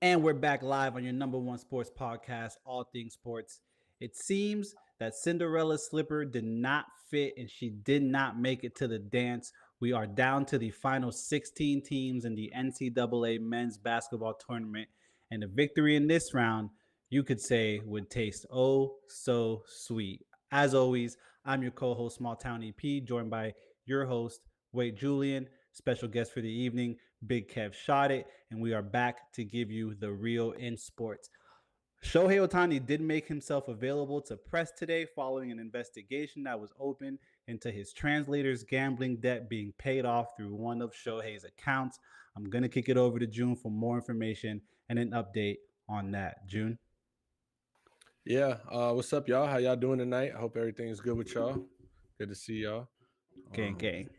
And we're back live on your number one sports podcast, All Things Sports. It seems that Cinderella's slipper did not fit and she did not make it to the dance. We are down to the final 16 teams in the NCAA men's basketball tournament. And the victory in this round, you could say, would taste oh so sweet. As always, I'm your co host, Small Town EP, joined by your host, Wade Julian, special guest for the evening, Big Kev Shot It, and we are back to give you the real in sports. Shohei Otani did make himself available to press today following an investigation that was opened into his translator's gambling debt being paid off through one of Shohei's accounts. I'm going to kick it over to June for more information and an update on that. June? Yeah, what's up, y'all? How y'all doing tonight? I hope everything's good with y'all. Good to see y'all. Gang, Um, gang.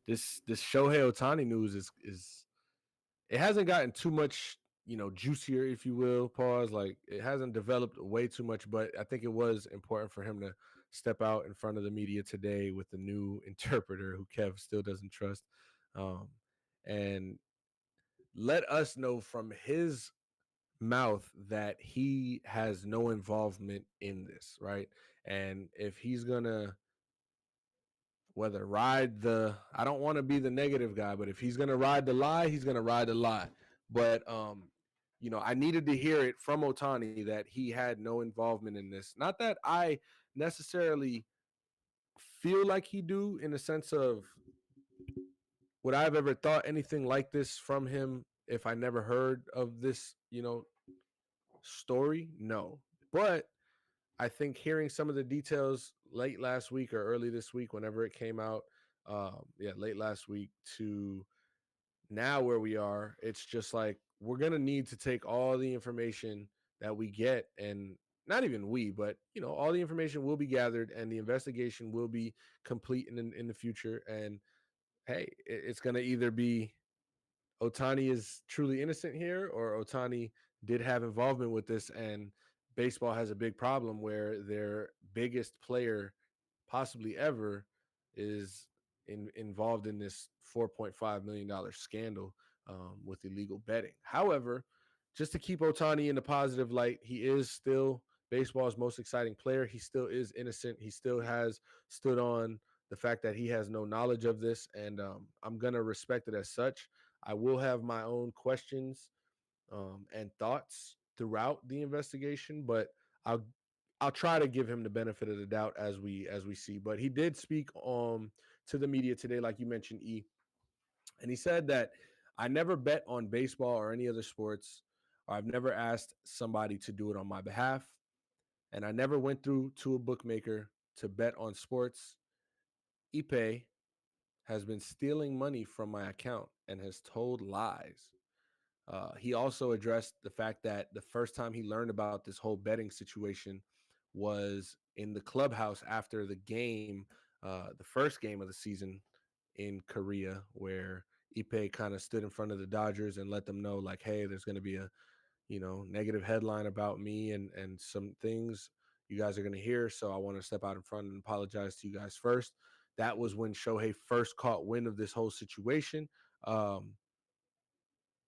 this Shohei Otani news is it hasn't gotten too much, juicier, if you will. Pause. Like it hasn't developed way too much, but I think it was important for him to step out in front of the media today with the new interpreter who Kev still doesn't trust, um, and let us know from his mouth that he has no involvement in this, right? And if he's gonna whether ride the I don't want to be the negative guy, but if he's gonna ride the lie, he's gonna ride the lie. But I needed to hear it from Otani that he had no involvement in this. Not that I necessarily feel like he do in the sense of would I have ever thought anything like this from him if I never heard of this, story? No. But I think hearing some of the details late last week or early this week, whenever it came out, late last week to now where we are, it's just like we're gonna need to take all the information that we get, and not even we, but all the information will be gathered, and the investigation will be complete in the future. And hey, it's gonna either be Otani is truly innocent here, or Otani did have involvement with this, and baseball has a big problem where their biggest player, possibly ever, is involved in this $4.5 million scandal with illegal betting. However, just to keep Otani in the positive light, he is still baseball's most exciting player. He still is innocent. He still has stood on the fact that he has no knowledge of this, and I'm gonna respect it as such. I will have my own questions and thoughts throughout the investigation, but I'll I'll try to give him the benefit of the doubt as we see. But he did speak to the media today, like you mentioned, and he said that I never bet on baseball or any other sports, or I've never asked somebody to do it on my behalf, and I never went through to a bookmaker to bet on sports. Ipe has been stealing money from my account and has told lies. He also addressed the fact that the first time he learned about this whole betting situation was in the clubhouse after the game, the first game of the season in Korea, where Ipe kind of stood in front of the Dodgers and let them know, like, hey, there's going to be a negative headline about me and some things you guys are going to hear. So I want to step out in front and apologize to you guys first. That was when Shohei first caught wind of this whole situation. Um,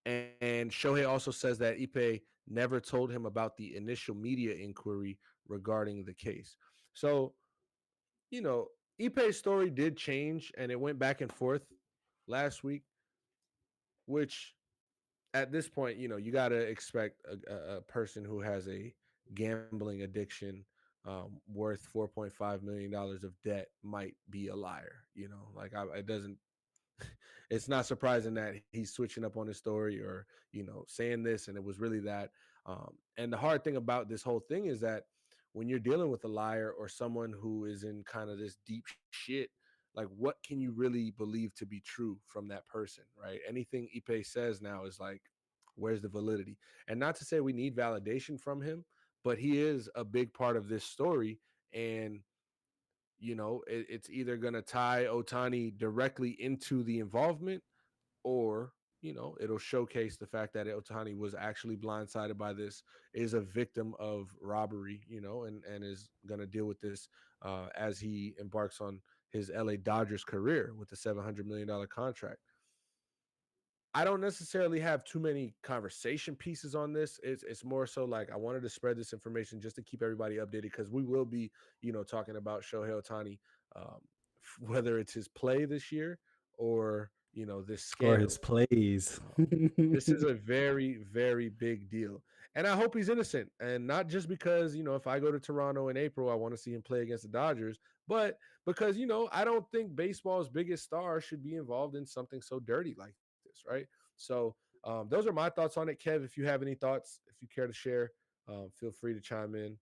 and Shohei also says that Ipe never told him about the initial media inquiry regarding the case. So, you know, Ipe's story did change and it went back and forth last week, which at this point, you got to expect a person who has a gambling addiction worth $4.5 million of debt might be a liar. Like it doesn't it's not surprising that he's switching up on his story or saying this and it was really that. And the hard thing about this whole thing is that when you're dealing with a liar or someone who is in kind of this deep shit, like what can you really believe to be true from that person, right? Anything Ipe says now is like, where's the validity? And not to say we need validation from him, but he is a big part of this story. And it's either going to tie Otani directly into the involvement, or it'll showcase the fact that Otani was actually blindsided by this, is a victim of robbery, and is going to deal with this as he embarks on his LA Dodgers career with the $700 million contract. I don't necessarily have too many conversation pieces on this. It's more so like I wanted to spread this information just to keep everybody updated because we will be, talking about Shohei Ohtani, um, whether it's his play this year or this Or his scandal. plays. This is a very, very big deal. And I hope he's innocent. And not just because, if I go to Toronto in April, I want to see him play against the Dodgers, but because, I don't think baseball's biggest star should be involved in something so dirty like this, right? So those are my thoughts on it. Kev, if you have any thoughts, if you care to share, feel free to chime in.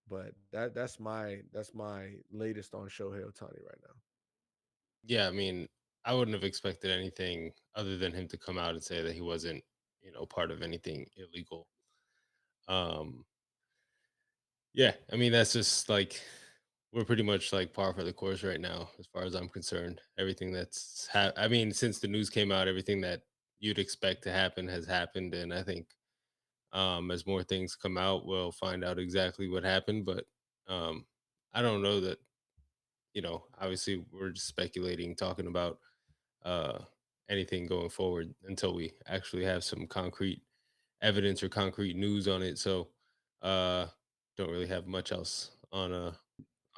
But that's my latest on Shohei Ohtani right now. Yeah, I mean, I wouldn't have expected anything other than him to come out and say that he wasn't, part of anything illegal. Um, yeah, I mean, that's just like we're pretty much like par for the course right now, as far as I'm concerned. Everything I mean, since the news came out, everything that you'd expect to happen has happened, and I think as more things come out, we'll find out exactly what happened. But um, I don't know that, obviously we're just speculating, talking about uh, anything going forward until we actually have some concrete evidence or concrete news on it. So uh, don't really have much else on that.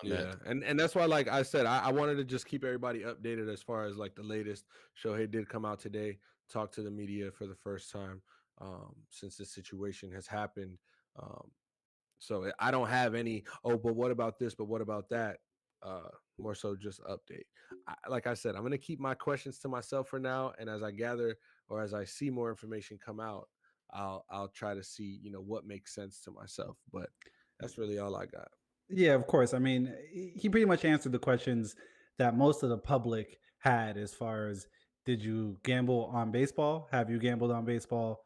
Yeah, and that's why, like I said, I wanted to just keep everybody updated as far as like the latest. Shohei did come out today, talk to the media for the first time since this situation has happened. Um, so I don't have any. Oh, but what about this? But what about that? Uh, More so just update. Like I said, I'm gonna keep my questions to myself for now, and as I gather or as I see more information come out, I'll try to see what makes sense to myself. But that's really all I got. Yeah, of course. I mean, he pretty much answered the questions that most of the public had as far as, did you gamble on baseball? Have you gambled on baseball?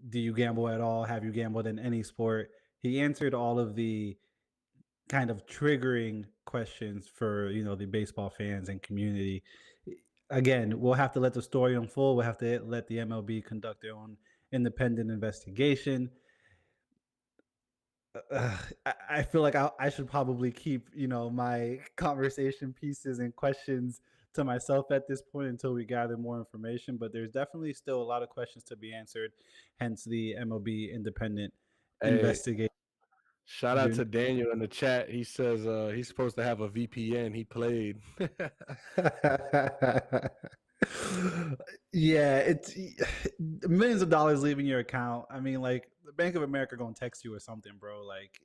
Do you gamble at all? Have you gambled in any sport? He answered all of the kind of triggering questions for, the baseball fans and community. Again, we'll have to let the story unfold. We'll have to let the MLB conduct their own independent investigation. I feel like I should probably keep, my conversation pieces and questions to myself at this point until we gather more information. But there's definitely still a lot of questions to be answered, hence the MLB independent Hey, investigation. shout out to Daniel in the chat. He says he's supposed to have a VPN. He played. Yeah, it's millions of dollars leaving your account. I mean, like the Bank of America gonna text you or something, bro. Like,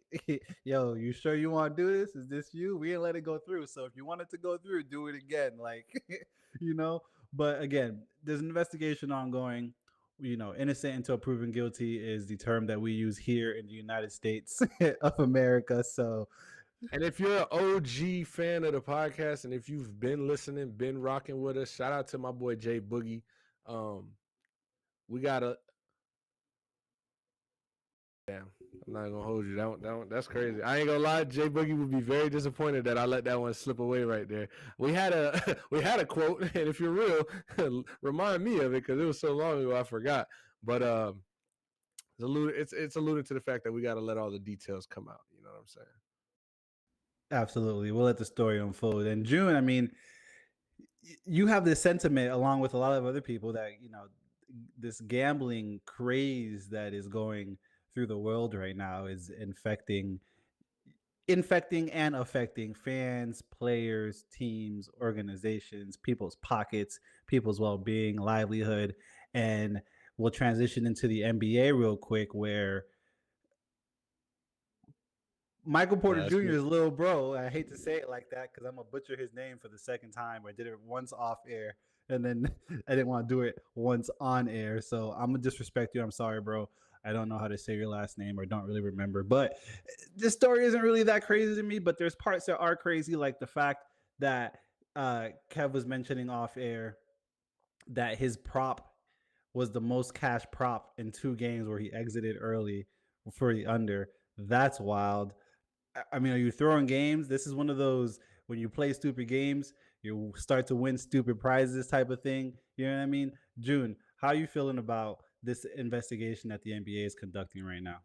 yo, you sure you want to do this? Is this you? We didn't let it go through. So if you want it to go through, do it again. Like, you know. But again, there's an investigation ongoing. Innocent until proven guilty is the term that we use here in the United States of America. So And if you're an OG fan of the podcast, and if you've been listening, been rocking with us, shout out to my boy Jay Boogie. Um, we got a damn. I'm not gonna hold you. That's crazy. I ain't gonna lie. Jay Boogie would be very disappointed that I let that one slip away right there. We had a we had a quote, and if you're real, remind me of it because it was so long ago I forgot. But it's alluded to the fact that we got to let all the details come out. You know what I'm saying? absolutely, we'll let the story unfold. And June, I mean, you have this sentiment along with a lot of other people that this gambling craze that is going through the world right now is infecting and affecting fans, players, teams, organizations, people's pockets, people's well-being, livelihood. And we'll transition into the NBA real quick, where Michael Porter Yeah, Jr. is little bro. I hate to say it like that because I'm gonna butcher his name for the second time. I did it once off air, and then I didn't want to do it once on air. So I'm gonna disrespect you. I'm sorry, bro. I don't know how to say your last name or don't really remember. But this story isn't really that crazy to me. But there's parts that are crazy, like the fact that Kev was mentioning off air that his prop was the most cash prop in 2 games where he exited early for the under. That's wild. I mean, are you throwing games? This is one of those when you play stupid games, you start to win stupid prizes type of thing. You know what I mean? June, how are you feeling about this investigation that the NBA is conducting right now?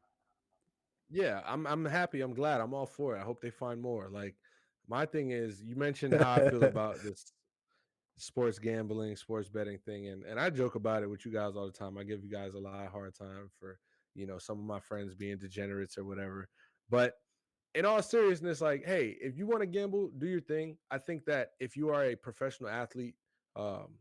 yeah. I'm happy. I'm glad. I'm all for it. I hope they find more. Like my thing is, you mentioned how I feel about this sports gambling, sports betting thing, and I joke about it with you guys all the time. I give you guys a lot of hard time for some of my friends being degenerates or whatever. But in all seriousness, like, hey, if you want to gamble, do your thing. I think that if you are a professional athlete, um,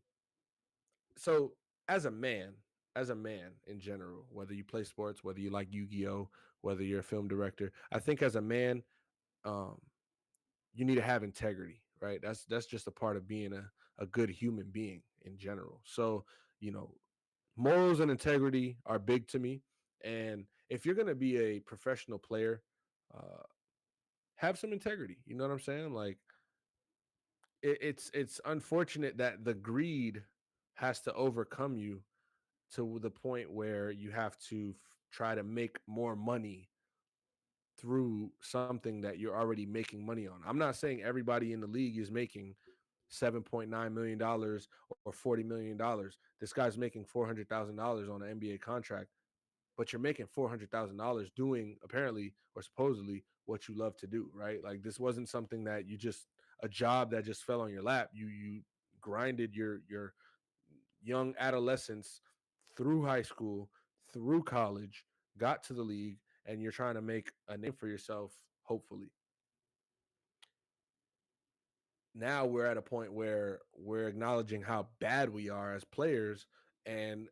so as a man in general, whether you play sports, whether you like Yu-Gi-Oh, whether you're a film director, I think as a man, um, you need to have integrity, right? That's just a part of being a good human being in general. So, you know, morals and integrity are big to me. And if you're gonna be a professional player, uh, have some integrity. You know what I'm saying? Like it's unfortunate that the greed has to overcome you to the point where you have to try to make more money through something that you're already making money on. I'm not saying everybody in the league is making $7.9 million or $40 million. This guy's making $400,000 on an NBA contract, but you're making $400,000 doing apparently or supposedly what you love to do, right? Like this wasn't something that you just a job that just fell on your lap. You grinded your young adolescence through high school, through college, got to the league, and you're trying to make a name for yourself, hopefully. Now we're at a point where we're acknowledging how bad we are as players and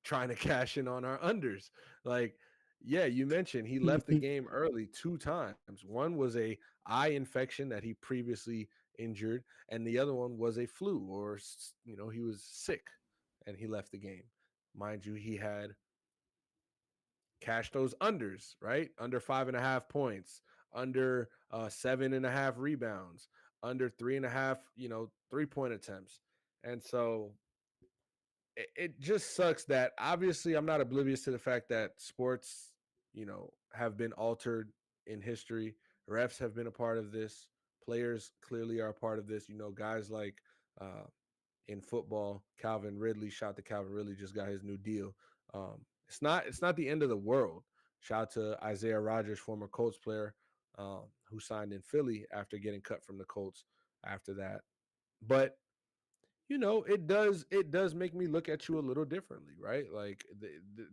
trying to cash in on our unders. Like, yeah, you mentioned he left the game early 2 times. One was a eye infection that he previously injured, and the other one was a flu or he was sick and he left the game. Mind you, he had cash those unders, right? Under 5.5 points, under 7.5 rebounds, under 3.5, 3-point attempts. And so it just sucks that obviously I'm not oblivious to the fact that sports, have been altered in history. Refs have been a part of this. Players clearly are a part of this. Guys like uh, in football, Calvin Ridley. Shout out to Calvin Ridley, just got his new deal. It's not the end of the world. Shout out to Isaiah Rodgers, former Colts player, who signed in Philly after getting cut from the Colts after that. But it does make me look at you a little differently, right? Like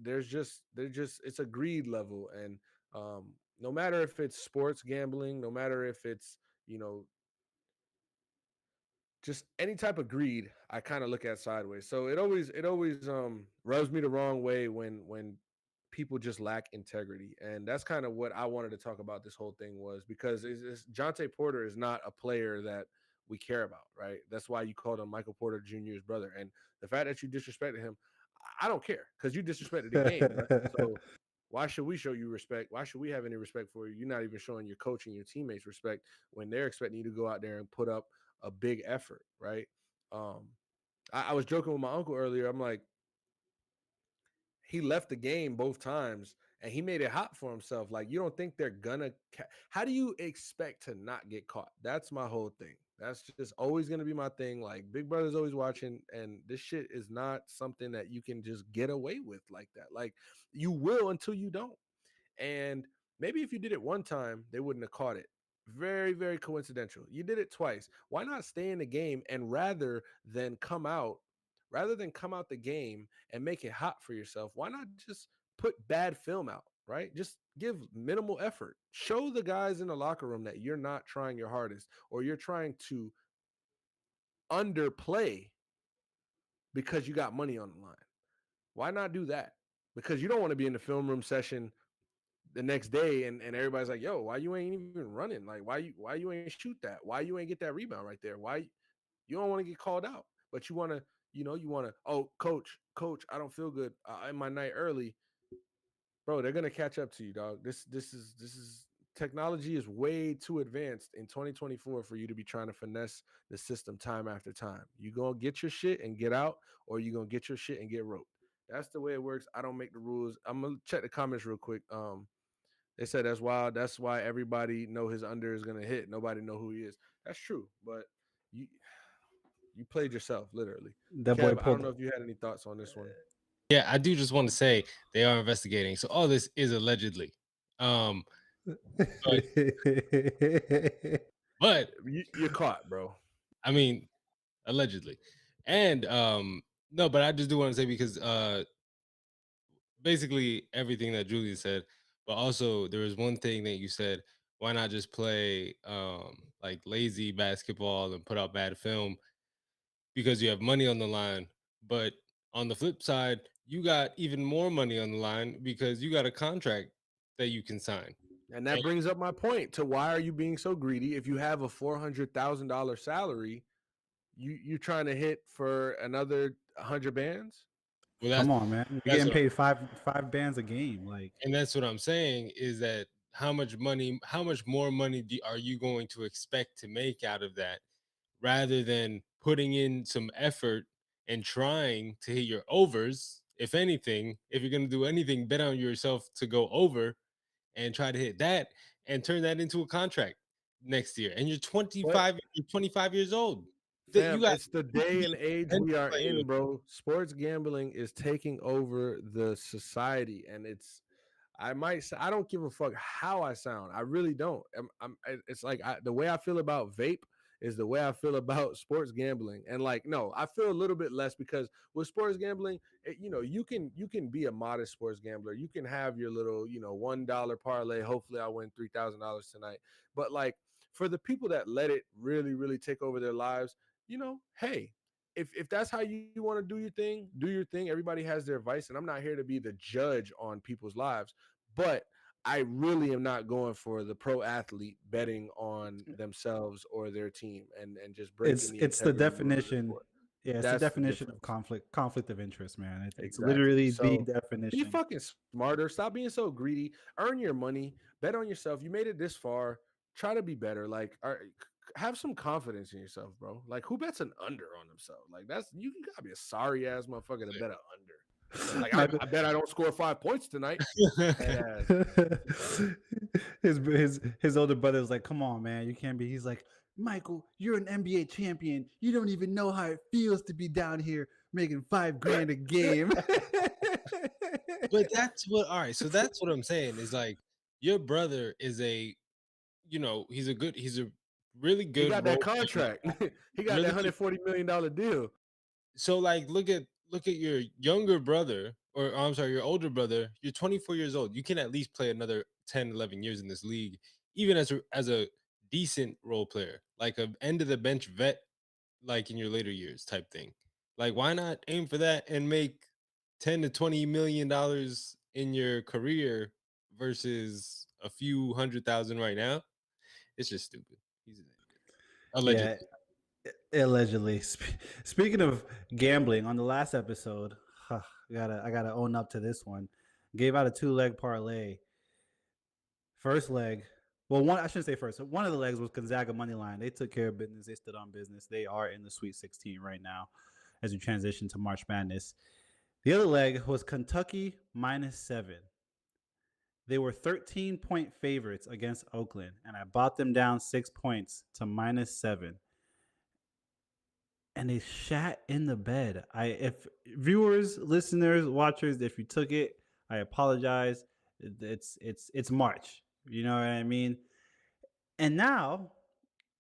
there's just it's a greed level, and no matter if it's sports gambling, no matter if it's you know just any type of greed, I kind of look at sideways. So it always rubs me the wrong way when people just lack integrity. And that's kind of what I wanted to talk about this whole thing was because Jonte Porter is not a player that we care about, right? That's why you called him Michael Porter Jr.'s brother. And the fact that you disrespected him, I don't care because you disrespected the game, right? So why should we show you respect? Why should we have any respect for you? You're not even showing your coach and your teammates respect when they're expecting you to go out there and put up a big effort, right? Um, I was joking with my uncle earlier. I'm like, he left the game both times and he made it hot for himself. Like, you don't think they're gonna how do you expect to not get caught? That's my whole thing. That's just always gonna be my thing. Like, Big Brother's always watching, and this shit is not something that you can just get away with like that. Like, you will until you don't. And maybe if you did it one time, they wouldn't have caught it. Very, very coincidental. You did it twice. Why not stay in the game and rather than come out the game and make it hot for yourself, why not just put bad film out, right? Just give minimal effort. Show the guys in the locker room that you're not trying your hardest or you're trying to underplay because you got money on the line. Why not do that? Because you don't want to be in the film room session the next day and everybody's like, yo, why you ain't even running? Like, why you ain't shoot that? Why you ain't get that rebound right there? Why you don't want to get called out, but you want to, oh, coach, I don't feel good. I end my night early. Bro, they're gonna catch up to you, dog. This is technology is way too advanced in 2024 for you to be trying to finesse the system time after time. You gonna get your shit and get out, or you gonna get your shit and get roped. That's the way it works. I don't make the rules. I'm gonna check the comments real quick. They said that's wild. That's why everybody know his under is gonna hit. Nobody know who he is. That's true, but you you played yourself literally. That boy Kev, I don't pulled. know if you had any thoughts on this one. Yeah, I do just want to say they are investigating. So all this is allegedly. Um, but but You're caught, bro. I mean, allegedly. And no, but I just do want to say because basically everything that Julian said, but also there was one thing that you said, why not just play like lazy basketball and put out bad film because you have money on the line. But on the flip side, you got even more money on the line because you got a contract that you can sign. And that brings up my point to why are you being so greedy? If you have a $400,000 salary, you're trying to hit for another 100 bands. Well, Come on, man. You're that's getting what paid five bands a game. Like, and that's what I'm saying is that how much more money are you going to expect to make out of that rather than putting in some effort and trying to hit your overs? If anything, if you're going to do anything, bet on yourself to go over and try to hit that and turn that into a contract next year. And But you're 25 years old. That you fam, got it's the you could day be and age a bench we are player. in, bro. Sports gambling is taking over the society, and I might say I don't give a fuck how I sound. I really don't. It's like the way I feel about vape is the way I feel about sports gambling. And like, no, I feel a little bit less because with sports gambling, you can be a modest sports gambler. You can have your little $1 parlay. Hopefully, I win $3,000 tonight. But like for the people that let it really really take over their lives, hey. If that's how you want to do your thing, do your thing. Everybody has their vice, and I'm not here to be the judge on people's lives. But I really am not going for the pro athlete betting on themselves or their team and just breaking the it's the integrity rules of the definition. sport. Yeah, it's the That's the definition of difference. conflict of interest, man. It's Exactly. literally the So be definition. fucking smarter. Stop being so greedy. Earn your money. Bet on yourself. You made it this far. Try to be better. Like, have some confidence in yourself, bro. Like, who bets an under on themselves? Like, you gotta be a sorry ass motherfucker to bet an under. Like, Michael, I bet I don't score 5 points tonight. Head ass. his older brother was like, "Come on, man, you can't be." He's like, "Michael, you're an NBA champion. You don't even know how it feels to be down here making 5 grand a game." But that's what all right, so that's what I'm saying is like your brother is he's a really He good got that role player, contract. He got that really good. $140 million deal. So like look at your younger brother or I'm sorry, your older brother, you're 24 years old. You can at least play another 10, 11 years in this league, even as a decent role player, like a end of the bench vet, like in your later years type thing. Like, why not aim for that and make 10 to 20 million dollars in your career versus a few 100,000 right now? It's just stupid. He's an idiot. Yeah, Allegedly. allegedly. Speaking of gambling, on the last episode, I gotta own up to this one. Gave out a 2 leg parlay. First leg, well, one I shouldn't say first. One of the legs was Gonzaga money line. They took care of business. They stood on business. They are in the Sweet 16 right now, as we transition to March Madness. The other leg was Kentucky -7. They were 13-point favorites against Oakland, and I bought them down 6 points to -7. And they shat in the bed. If viewers, listeners, watchers, if you took it, I apologize. It's March. You know what I mean? And now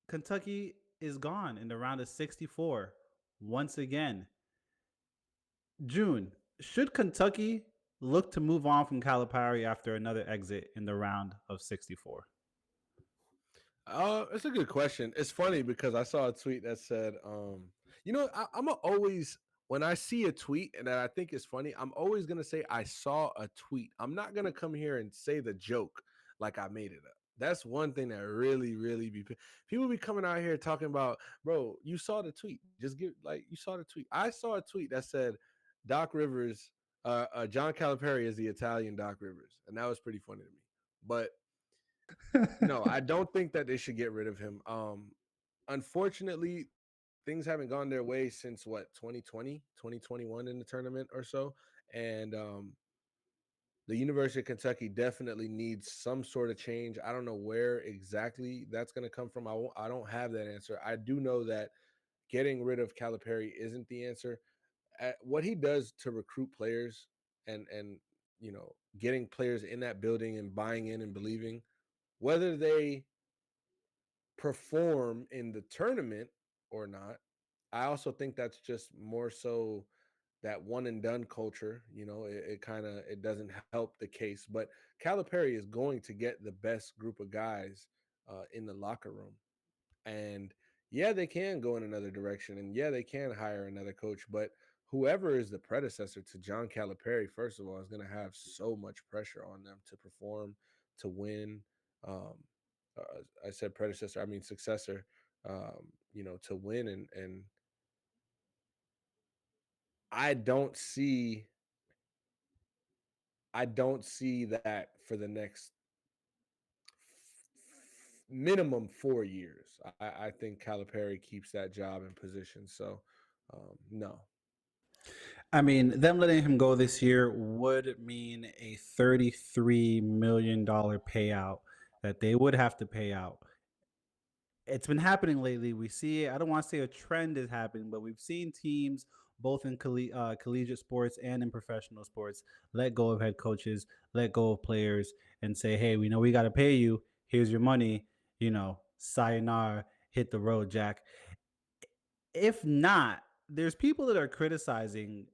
Kentucky is gone in the round of 64 once again. June, should Kentucky look to move on from Calipari after another exit in the round of 64? It's a good question. It's funny because I saw a tweet that said, I'm always when I see a tweet and that I think is funny, I'm always gonna say I saw a tweet. I'm not gonna come here and say the joke like I made it up. That's one thing that really, really people be coming out here talking about, bro. You saw the tweet. Just give like you saw the tweet. I saw a tweet that said Doc Rivers, John Calipari is the Italian Doc Rivers, and that was pretty funny to me. But no, I don't think that they should get rid of him. Unfortunately, things haven't gone their way since what 2020, 2021 in the tournament or so. And the University of Kentucky definitely needs some sort of change. I don't know where exactly that's going to come from. I don't have that answer. I do know that getting rid of Calipari isn't the answer. What he does to recruit players and getting players in that building and buying in and believing, whether they perform in the tournament or not, I also think that's just more so that one and done culture. It kind of it doesn't help the case. But Calipari is going to get the best group of guys in the locker room, and yeah, they can go in another direction, and yeah, they can hire another coach. But whoever is the predecessor to John Calipari, first of all, is going to have so much pressure on them to perform, to win. Um, I said predecessor, I mean successor. To win, and I don't see I don't see that for the next minimum 4 years. I think Calipari keeps that job in position. So, no. I mean, them letting him go this year would mean a $33 million payout that they would have to pay out. It's been happening lately. We see it. I don't want to say a trend is happening, but we've seen teams both in collegiate sports and in professional sports let go of head coaches, let go of players, and say, "Hey, we know we got to pay you. Here's your money. Sayonara, hit the road, Jack." If not, there's people that are criticizing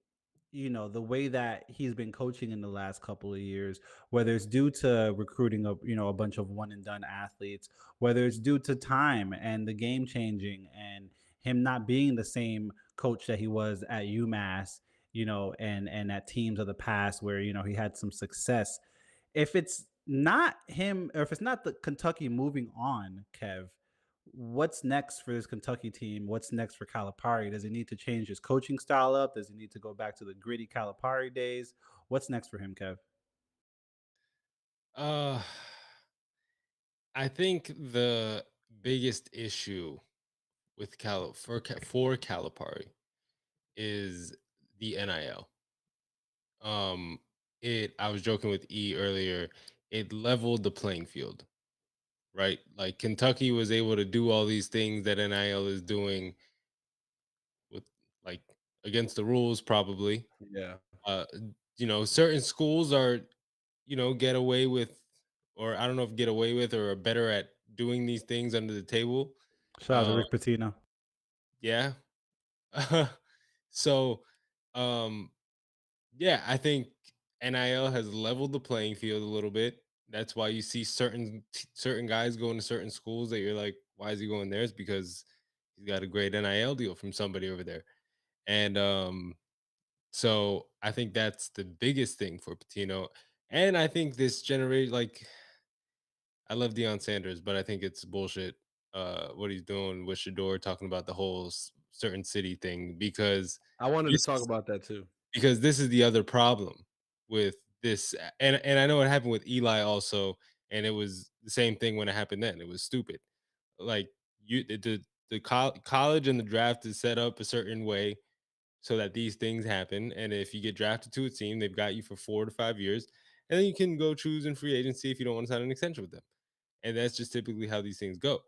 the way that he's been coaching in the last couple of years, whether it's due to recruiting a bunch of one and done athletes, whether it's due to time and the game changing and him not being the same coach that he was at UMass, and at teams of the past where he had some success. If it's not him, or if it's not the Kentucky moving on, Kev, what's next for this Kentucky team? What's next for Calipari? Does he need to change his coaching style up? Does he need to go back to the gritty Calipari days? What's next for him, Kev? Uh, I think the biggest issue with for Calipari is the NIL. Um, it. I was joking with E earlier. It leveled the playing field, right? Like Kentucky was able to do all these things that NIL is doing with, like, against the rules, probably. Yeah. Uh, certain schools are, get away with, or I don't know if get away with, or are better at doing these things under the table. Shout out to Uh, Rick Pitino. yeah. So, um, yeah, I think NIL has leveled the playing field a little bit. That's why you see certain guys going to certain schools that you're like, why is he going there? It's because he's got a great NIL deal from somebody over there. And so I think that's the biggest thing for Patino. And I think this generation, like, I love Deion Sanders, but I think it's bullshit. What he's doing with Shador, talking about the whole certain city thing, because I wanted to this talk is about that too. because this is the other problem with this. And I know it happened with Eli also, and it was the same thing when it happened then. It was stupid. Like, college and the draft is set up a certain way so that these things happen. And if you get drafted to a team, they've got you for 4 to 5 years, and then you can go choose in free agency if you don't want to sign an extension with them. And that's just typically how these things go.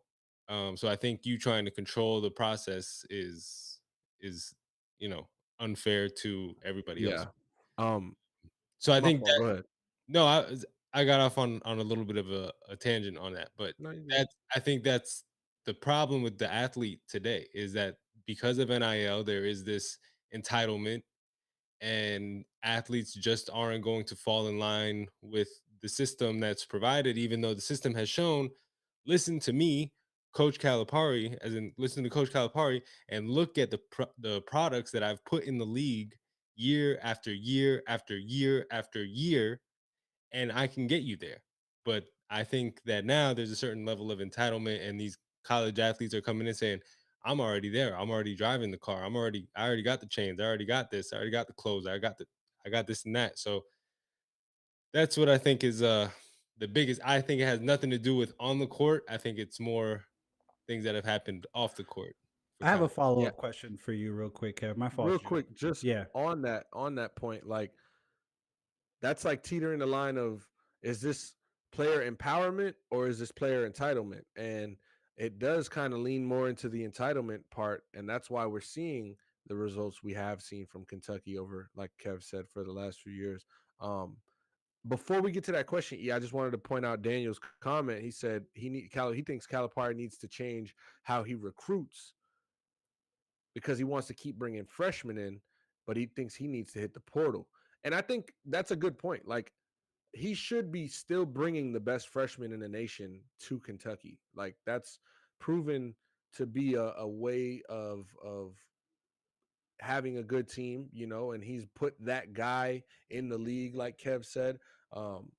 So I think you trying to control the process is unfair to everybody else. Yeah. Um, So I my think fault. that Go ahead. no, I got off on a little bit of a tangent on that, but No, you good. that's I think that's the problem with the athlete today, is that because of NIL, there is this entitlement, and athletes just aren't going to fall in line with the system that's provided, even though the system has shown, listen to me, Coach Calipari, as in listen to Coach Calipari, and look at the products that I've put in the league year after year after year after year, and I can get you there. But I think that now there's a certain level of entitlement, and these college athletes are coming in saying, I'm already there. I'm already driving the car. I already got the chains. I already got this. I already got the clothes. I got this and that. So that's what I think is the biggest. I think it has nothing to do with on the court. I think it's more things that have happened off the court for I have a Cali. follow Yeah. up question for you, real quick, Kev. My fault, Real Julian. quick, just Yeah. on that point, like that's like teetering the line of, is this player empowerment or is this player entitlement? And it does kind of lean more into the entitlement part, and that's why we're seeing the results we have seen from Kentucky over, like Kev said, for the last few years. Um, Before we get to that question, yeah, I just wanted to point out Daniel's comment. He said he thinks Calipari needs to change how he recruits because he wants to keep bringing freshmen in, but he thinks he needs to hit the portal. And I think that's a good point. Like, he should be still bringing the best freshmen in the nation to Kentucky. Like, that's proven to be a way of having a good team, and he's put that guy in the league, like Kev said. Um,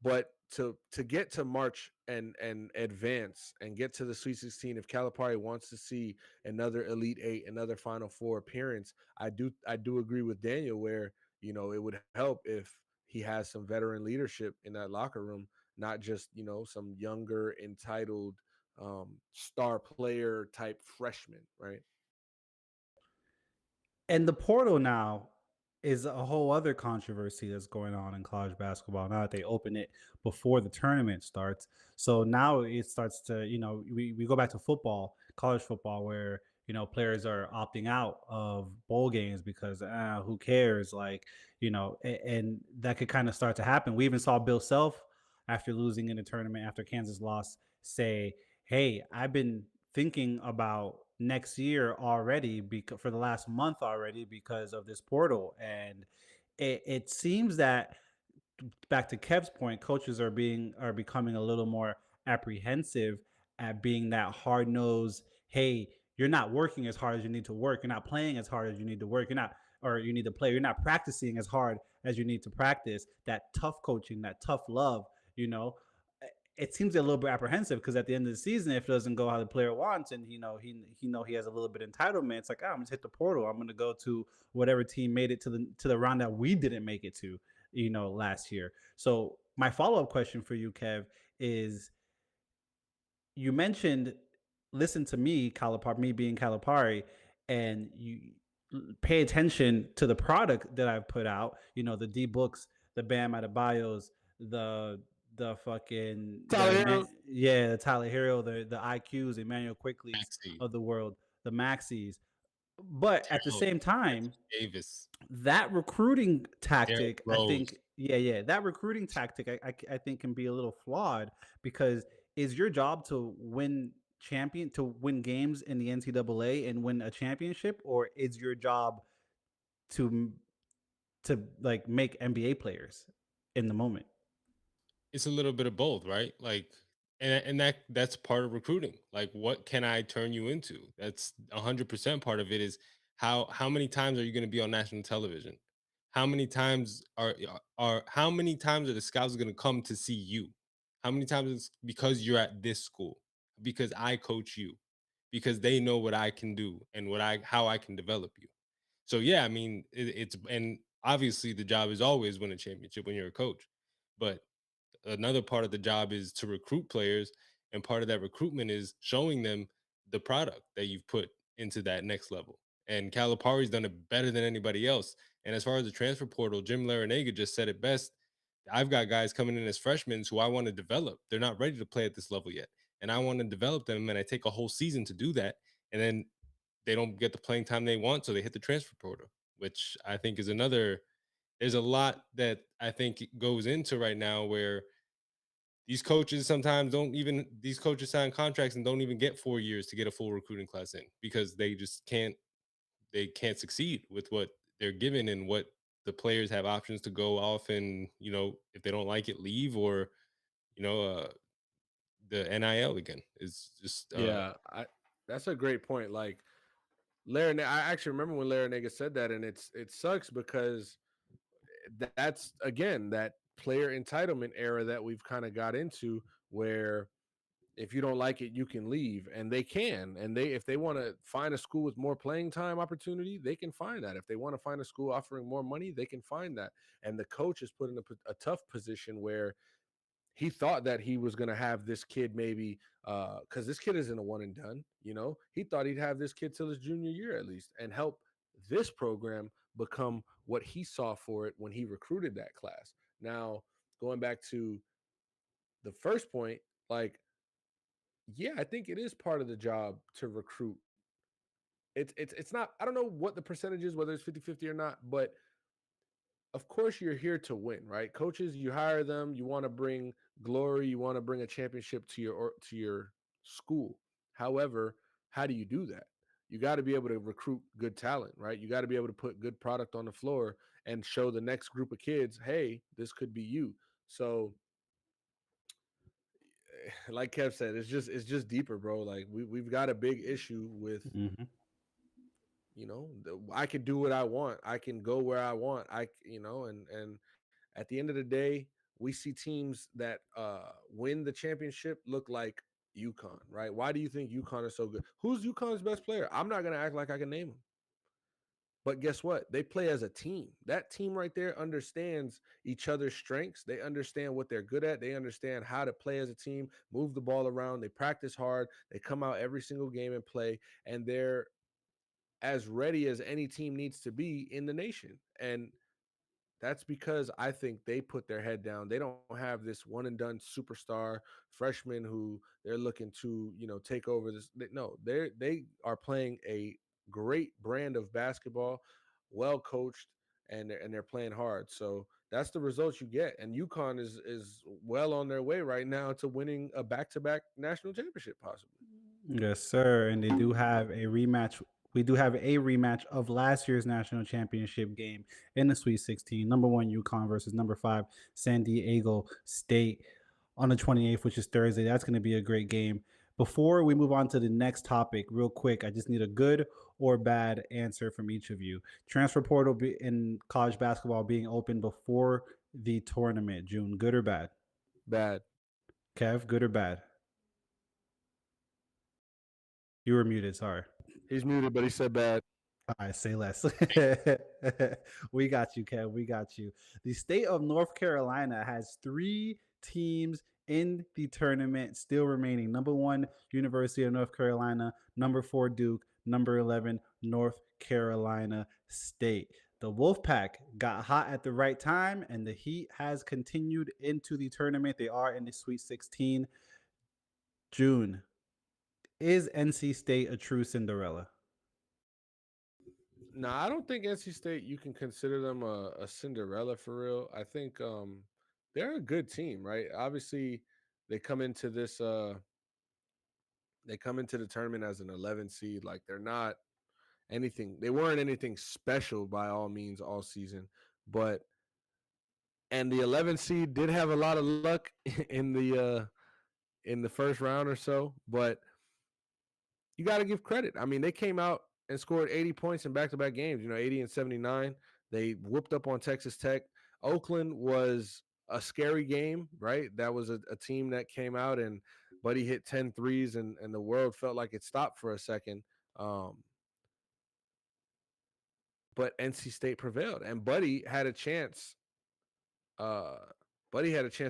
but to get to March and advance and get to the Sweet 16, if Calipari wants to see another Elite Eight, another Final Four appearance, I do agree with Daniel where it would help if he has some veteran leadership in that locker room, not just some younger entitled star player type freshman, right? And the portal now is a whole other controversy that's going on in college basketball now that they open it before the tournament starts. So now it starts to, we go back to football, college football, where, players are opting out of bowl games because who cares? Like, and that could kind of start to happen. We even saw Bill Self after losing in the tournament, after Kansas lost, say, hey, I've been thinking about next year already because for the last month already because of this portal. And it seems that, back to Kev's point, coaches are becoming a little more apprehensive at being that hard nosed. Hey, you're not working as hard as you need to work. You're not playing as hard as you need to work. You're not, or you need to play. You're not practicing as hard as you need to practice. That tough coaching, that tough love. You know, it seems a little bit apprehensive because at the end of the season, if it doesn't go how the player wants, and he has a little bit of entitlement, it's like, I'm gonna hit the portal. I'm gonna go to whatever team made it to the round that we didn't make it to, last year. So my follow up question for you, Kev, is you mentioned listen to me, Calipari, me being Calipari, and you pay attention to the product that I've put out. The D books, the Bam Adebayos, the fucking Tyler Hero. the Tyler Hero, the IQs, Emmanuel Quickly's Maxi, of the world, the Maxis. But at the Terrell, same time, Anthony Davis, that recruiting Derrick tactic, I think, Rose. yeah, that recruiting tactic, I think can be a little flawed because is your job to win games in the NCAA and win a championship, or is your job to like make NBA players in the moment? It's a little bit of both, right? Like, and that's part of recruiting. Like, what can I turn you into? That's 100% part of it. Is how many times are you going to be on national television? How many times are how many times are the scouts going to come to see you? How many times it's because you're at this school, because I coach you, because they know what I can do and how I can develop you. So yeah, I mean, it's and obviously the job is always win a championship when you're a coach, but another part of the job is to recruit players, and part of that recruitment is showing them the product that you've put into that next level. And Calipari's done it better than anybody else. And as far as the transfer portal, Jim Larinaga just said it best. I've got guys coming in as freshmen who I want to develop. They're not ready to play at this level yet, and I want to develop them. And I take a whole season to do that, and then they don't get the playing time they want, so they hit the transfer portal, which I think is another. There's a lot that I think goes into right now where these coaches sometimes don't even these coaches sign contracts and don't even get 4 years to get a full recruiting class in because they just can't succeed with what they're given and what the players have options to go off and if they don't like it leave or you know uh the NIL again is just Yeah, that's a great point. Like, I actually remember when Larinaga said that, and it sucks because that's again that player entitlement era that we've kind of got into, where if you don't like it, you can leave, and they can, and they if they want to find a school with more playing time opportunity, they can find that. If they want to find a school offering more money, they can find that. And the coach is put in a tough position where he thought that he was going to have this kid maybe because this kid isn't a one and done. He thought he'd have this kid till his junior year at least and help this program become what he saw for it when he recruited that class. Now, going back to the first point, like, yeah, I think it is part of the job to recruit. It's not, I don't know what the percentage is, whether it's 50-50 or not, but of course you're here to win, right? Coaches, you hire them, you want to bring glory, you want to bring a championship to your school. However, how do you do that? you got to be able to recruit good talent, right? You got to be able to put good product on the floor and show the next group of kids, hey, this could be you. So like Kev said, it's just deeper, bro. Like we've got a big issue with, Hmm. I can do what I want. I can go where I want. And at the end of the day, we see teams that win the championship look like UConn, right? Why do you think UConn is so good? Who's UConn's best player? I'm not gonna act like I can name him. But guess what? They play as a team. That team right there understands each other's strengths. They understand what they're good at. They understand how to play as a team, move the ball around. They practice hard. They come out every single game and play, and they're as ready as any team needs to be in the nation. And that's because I think they put their head down. They don't have this one and done superstar freshman who they're looking to, take over this. No, they are playing a great brand of basketball, well coached, and they're playing hard. So that's the results you get. And UConn is well on their way right now to winning a back-to-back national championship, possibly. Yes, sir. And they do have a rematch. We do have a rematch of last year's national championship game in the Sweet 16. Number one UConn versus number five San Diego State on the 28th, which is Thursday. That's going to be a great game. Before we move on to the next topic, real quick, I just need a good or bad answer from each of you. Transfer portal in college basketball being open before the tournament, June. Good or bad? Bad. Kev, good or bad? You were muted. Sorry. He's muted, but he said bad. All right, say less. We got you, Kev. We got you. The state of North Carolina has three teams in the tournament still remaining. Number one, University of North Carolina. Number four, Duke. Number 11, North Carolina State. The Wolfpack got hot at the right time, and the heat has continued into the tournament. They are in the Sweet 16. June, is NC State a true Cinderella? No, I don't think NC State you can consider them a Cinderella for real. I think they're a good team, right? Obviously, they come into this they come into the tournament as an 11 seed. Like they weren't anything special by all means all season, but and the 11 seed did have a lot of luck in the first round or so, but you got to give credit. I mean, they came out and scored 80 points in back-to-back games, 80 and 79. They whooped up on Texas Tech. Oakland was a scary game, right? That was a team that came out and Buddy hit 10 threes and the world felt like it stopped for a second. Um, but NC State prevailed and uh, Buddy had a chance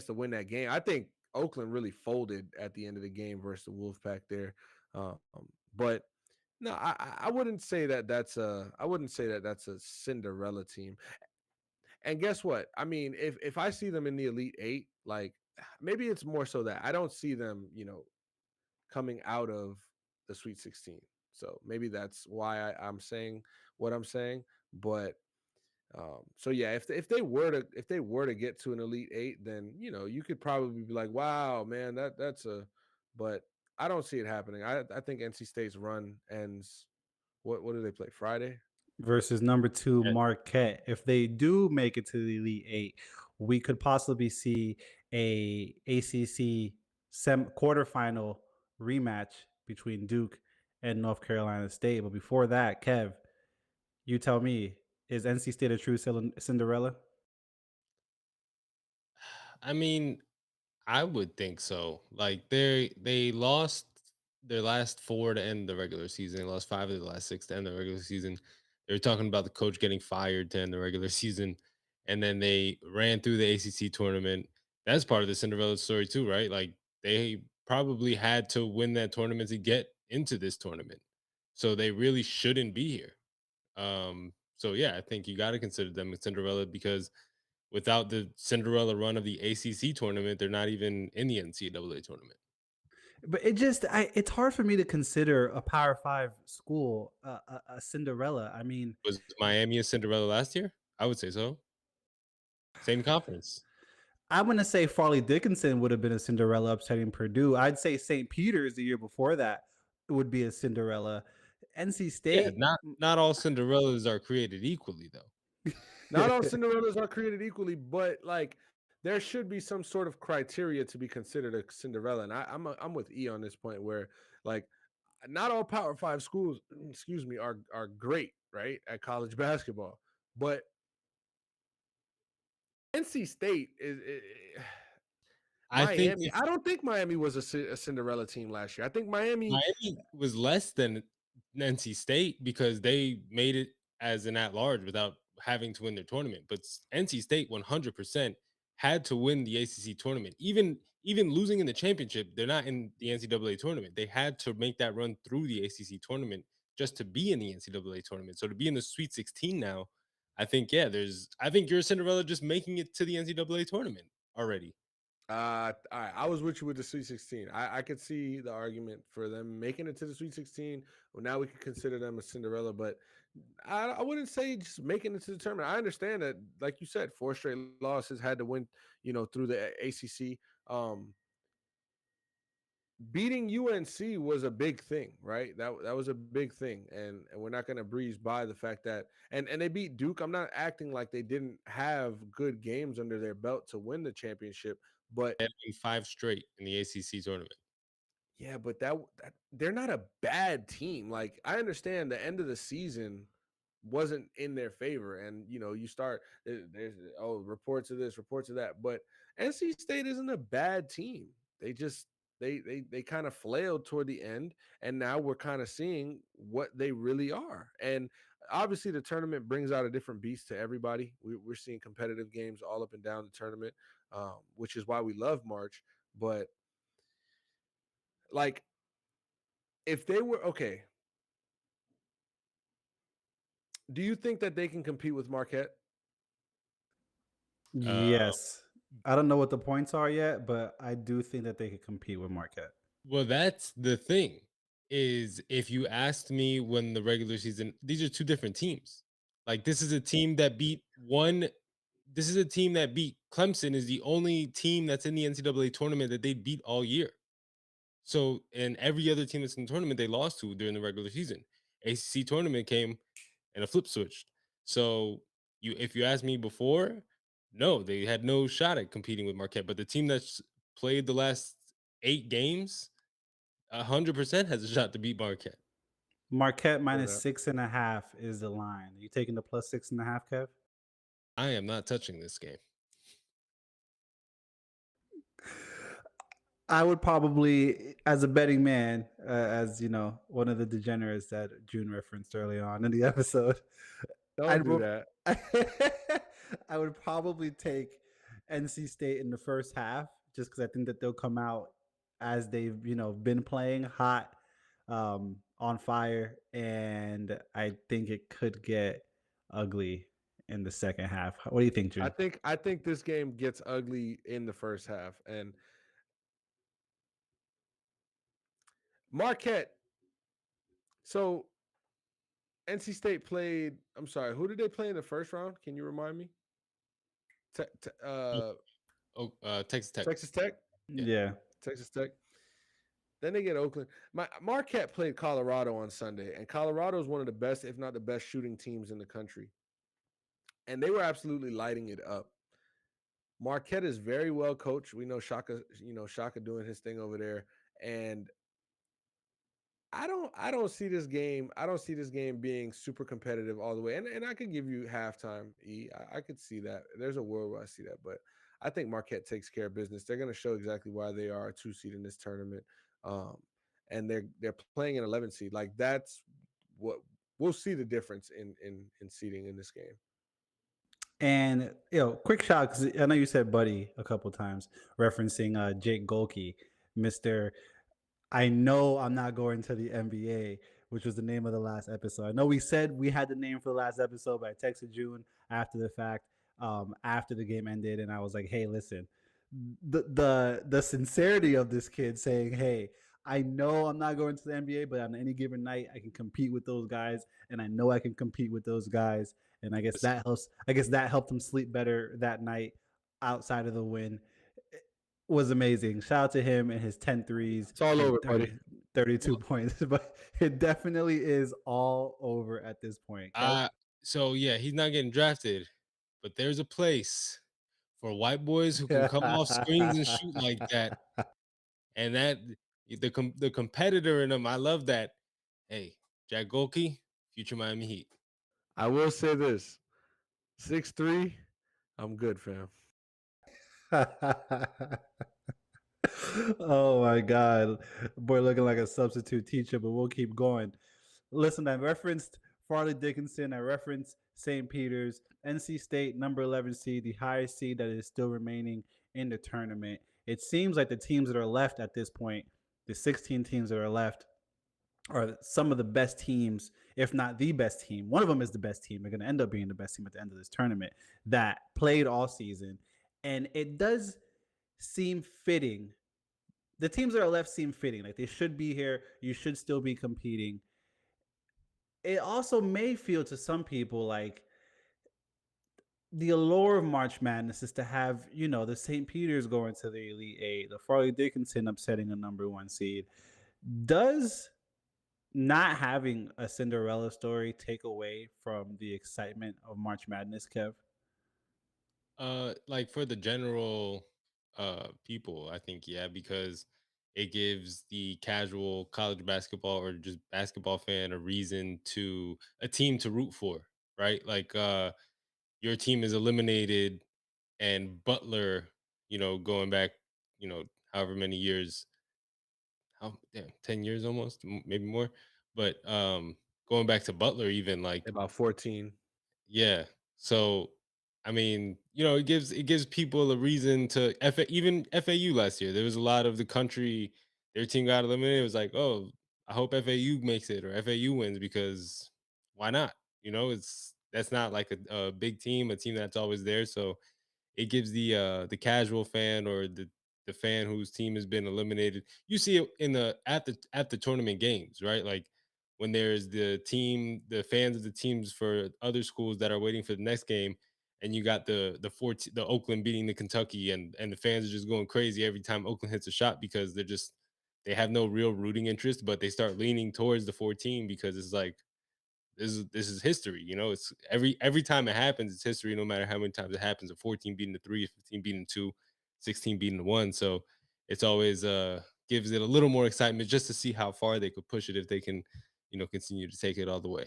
to win that game. I think Oakland really folded at the end of the game versus the Wolfpack there. Um, but no, I wouldn't say that that's a Cinderella team. And guess what? I mean, if I see them in the Elite Eight, like maybe it's more so that I don't see them, coming out of the Sweet 16. So maybe that's why I'm saying what I'm saying. But so yeah, if they were to get to an Elite Eight, then you could probably be like, wow, man, that's a. But I don't see it happening. I think NC State's run ends. What do they play Friday? Versus number two Yeah. Marquette. If they do make it to the Elite Eight, we could possibly see a ACC quarterfinal rematch between Duke and North Carolina State. But before that, Kev, you tell me, is NC State a true Cinderella? I mean, I would think so. Like they lost their last four to end the regular season. They lost five of the last six to end the regular season. They were talking about the coach getting fired to end the regular season, and then they ran through the ACC tournament. That's part of the Cinderella story too, right? Like they probably had to win that tournament to get into this tournament, so they really shouldn't be here. So yeah, I think you got to consider them a Cinderella because without the Cinderella run of the ACC tournament, they're not even in the NCAA tournament. But it's hard for me to consider a Power Five school a Cinderella. I mean, Was Miami a Cinderella last year? I would say so. Same conference. I'm gonna say Farley Dickinson would have been a Cinderella upsetting Purdue. I'd say St. Peter's the year before that would be a Cinderella. NC Yeah, State. not all Cinderellas are created equally, though. Not all Cinderellas are created equally, but like there should be some sort of criteria to be considered a Cinderella. And I'm with E on this point where like not all Power Five schools, excuse me, are great, right, at college basketball, but NC State is I think Miami. if I don't think Miami was a Cinderella team last year. I think Miami. Miami was less than NC State because they made it as an at-large without having to win their tournament. But NC State 100% had to win the ACC tournament. Even losing in the championship, they're not in the NCAA tournament. They had to make that run through the ACC tournament just to be in the NCAA tournament. So to be in the Sweet 16 now, I think you're a Cinderella just making it to the NCAA tournament already. All right, I was with you with the Sweet 16. I could see the argument for them making it to the Sweet 16. Well, now we could consider them a Cinderella, but I wouldn't say just making it to the tournament. I understand that, like you said, 4 straight losses, had to win, through the ACC. Beating UNC was a big thing, right? That was a big thing, and we're not going to breeze by the fact that and they beat Duke. I'm not acting like they didn't have good games under their belt to win the championship, but They had won 5 straight in the ACC tournament. yeah, but that they're not a bad team. Like I understand the end of the season wasn't in their favor, and you start there's reports of this, reports of that, but NC State isn't a bad team. They just they kind of flailed toward the end, and now we're kind of seeing what they really are. And obviously, the tournament brings out a different beast to everybody. We're seeing competitive games all up and down the tournament, which is why we love March. But like if they were okay, do you think that they can compete with Marquette? Uh, Yes. I don't know what the points are yet, but I do think that they could compete with Marquette. well, that's the thing. Is if you asked me when the regular season, these are two different teams. Like this is a team that beat Clemson is the only team that's in the NCAA tournament that they beat all year. So, and every other team that's in the tournament they lost to during the regular season. ACC tournament came and a flip switched. So, if you asked me before, no, they had no shot at competing with Marquette. But the team that's played the last 8 games, 100% has a shot to beat Marquette. Marquette Feel minus that. 6.5 is the line. Are you taking the plus 6.5, Kev? I am not touching this game. I would probably, as a betting man, as you know, one of the degenerates that June referenced early on in the episode, Don't I'd do wo- that. I would probably take NC State in the first half, just because I think that they'll come out as they've been playing hot, on fire, and I think it could get ugly in the second half. What do you think, June? I think this game gets ugly in the first half. And Marquette. So NC State played. I'm sorry. Who did they play in the first round? Can you remind me? Te- te- Oh, uh, Texas Tech. Texas Tech. Yeah. Yeah. Texas Tech. Then they get Oakland. Marquette played Colorado on Sunday, and Colorado is one of the best, if not the best, shooting teams in the country. And they were absolutely lighting it up. Marquette is very well coached. We know Shaka doing his thing over there. And I don't see this game. I don't see this game being super competitive all the way. And I could give you halftime. I could see that. There's a world where I see that, but I think Marquette takes care of business. They're going to show exactly why they are a 2 seed in this tournament. Um, and they're playing an 11 seed. Like that's what we'll see the difference in seeding in this game. And quick shot, because I know you said Buddy a couple times, referencing Jake Golke, Mister. I know I'm not going to the NBA, which was the name of the last episode. I know we said we had the name for the last episode, but I texted June after the fact, after the game ended, and I was like, "Hey, listen, the sincerity of this kid saying, hey, I know I'm not going to the NBA, but on any given night, I can compete with those guys, and I know I can compete with those guys, and I guess that helps. I guess that helped him sleep better that night, outside of the win." Was amazing. Shout out to him and his 10 threes It's all and over, buddy. 32 Well, points, but it definitely is all over at this point. Kev? so yeah, he's not getting drafted, but there's a place for white boys who can come off screens and shoot like that, and the competitor in him, I love that. Hey, Jack Golke, future Miami Heat. I will say this: 6'3", I'm good, fam. Oh my God. Boy, looking like a substitute teacher, but we'll keep going. Listen, I referenced Farley Dickinson. I referenced St. Peter's, NC State, number 11 seed, the highest seed that is still remaining in the tournament. It seems like the teams that are left at this point, the 16 teams that are left, are some of the best teams, if not the best team. One of them is the best team. They're going to end up being the best team at the end of this tournament that played all season. And it does seem fitting. The teams that are left seem fitting. Like they should be here. You should still be competing. It also may feel to some people like the allure of March Madness is to have, the St. Peter's going to the Elite Eight, the Farley Dickinson upsetting a number one seed. Does not having a Cinderella story take away from the excitement of March Madness, Kev? Like for the general people, I think yeah, because it gives the casual college basketball or just basketball fan a team to root for, right? Like your team is eliminated and Butler, going back, however many years, how yeah, 10 years almost, maybe more. But going back to Butler even like About 14. yeah. So, I mean, it gives people a reason to even FAU last year. There was a lot of the country, their team got eliminated. It was like, oh, I hope FAU makes it or FAU wins because why not? That's not like a big team, a team that's always there. So it gives the casual fan or the fan whose team has been eliminated. You see it in the tournament games, right? Like when there's the fans of the teams for other schools that are waiting for the next game, and you got the Oakland beating the Kentucky, and the fans are just going crazy every time Oakland hits a shot because they have no real rooting interest, but they start leaning towards the 14 because it's like this is history. It's every time it happens, it's history. No matter how many times it happens, a 14 beating the 3, 15 beating 2, 16 beating the 1. So it's always gives it a little more excitement just to see how far they could push it if they can, continue to take it all the way.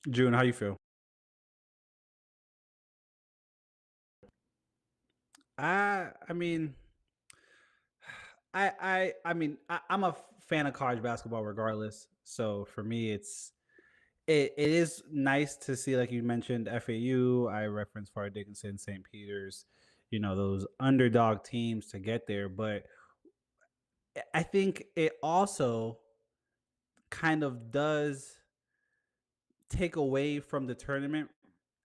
June, how you feel? I mean, I'm a fan of college basketball regardless. So for me, it is nice to see, like you mentioned, FAU. I referenced Far Dickinson, St. Peter's, those underdog teams to get there. But I think it also kind of does take away from the tournament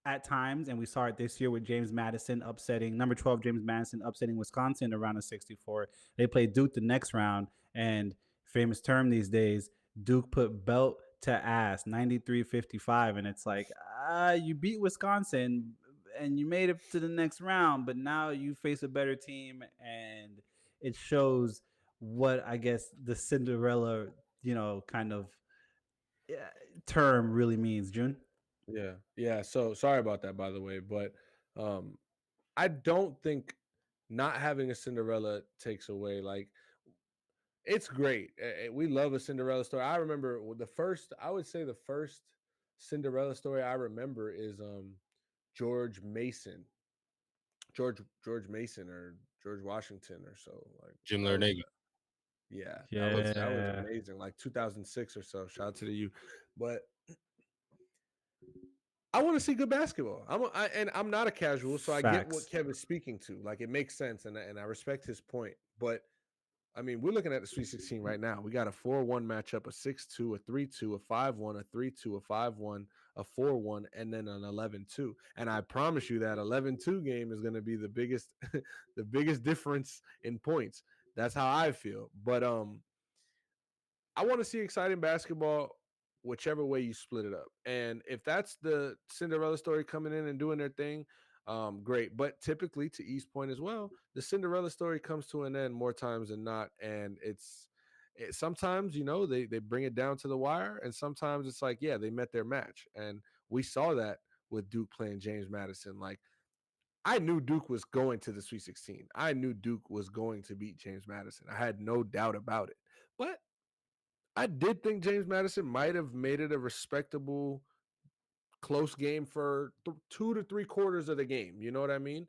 at times, and we saw it this year with James Madison upsetting number 12 James Madison upsetting Wisconsin around of 64. They played Duke the next round, and famous term these days, Duke put belt to ass 93-55, and it's like you beat Wisconsin and you made it to the next round, but now you face a better team, and it shows what I guess the Cinderella, kind of uh, term really means. June. Yeah. Yeah. So sorry about that, by the way. But um, I don't think not having a Cinderella takes away. Like, it's great. We love a Cinderella story. I remember I would say the first Cinderella story I remember is George Mason. George Mason or George Washington or so. Like Jim that was Larnega. yeah, that was Yeah. amazing. Like 2006 or so. Shout out to the U. But I want to see good basketball. And I'm not a casual, so I get what Facts. Kevin's speaking to. Like it makes sense, and I respect his point. But I mean, we're looking at the Sweet 16 right now. We got a 4-1 matchup, a 6-2, a 3-2, a 5-1, a 3-2, a 5-1, a 4-1, and then an 11-2. And I promise you that 11-2 game is going to be the biggest the biggest difference in points. That's how I feel. But I want to see exciting basketball whichever way you split it up. And if that's the Cinderella story coming in and doing their thing, great. But typically, to East Point as well, the Cinderella story comes to an end more times than not, and sometimes, they bring it down to the wire, and sometimes it's like, yeah, they met their match. And we saw that with Duke playing James Madison. Like, I knew Duke was going to the Sweet 16. I knew Duke was going to beat James Madison. I had no doubt about it. But I did think James Madison might have made it a respectable, close game for 2 to 3 quarters of the game. You know what I mean?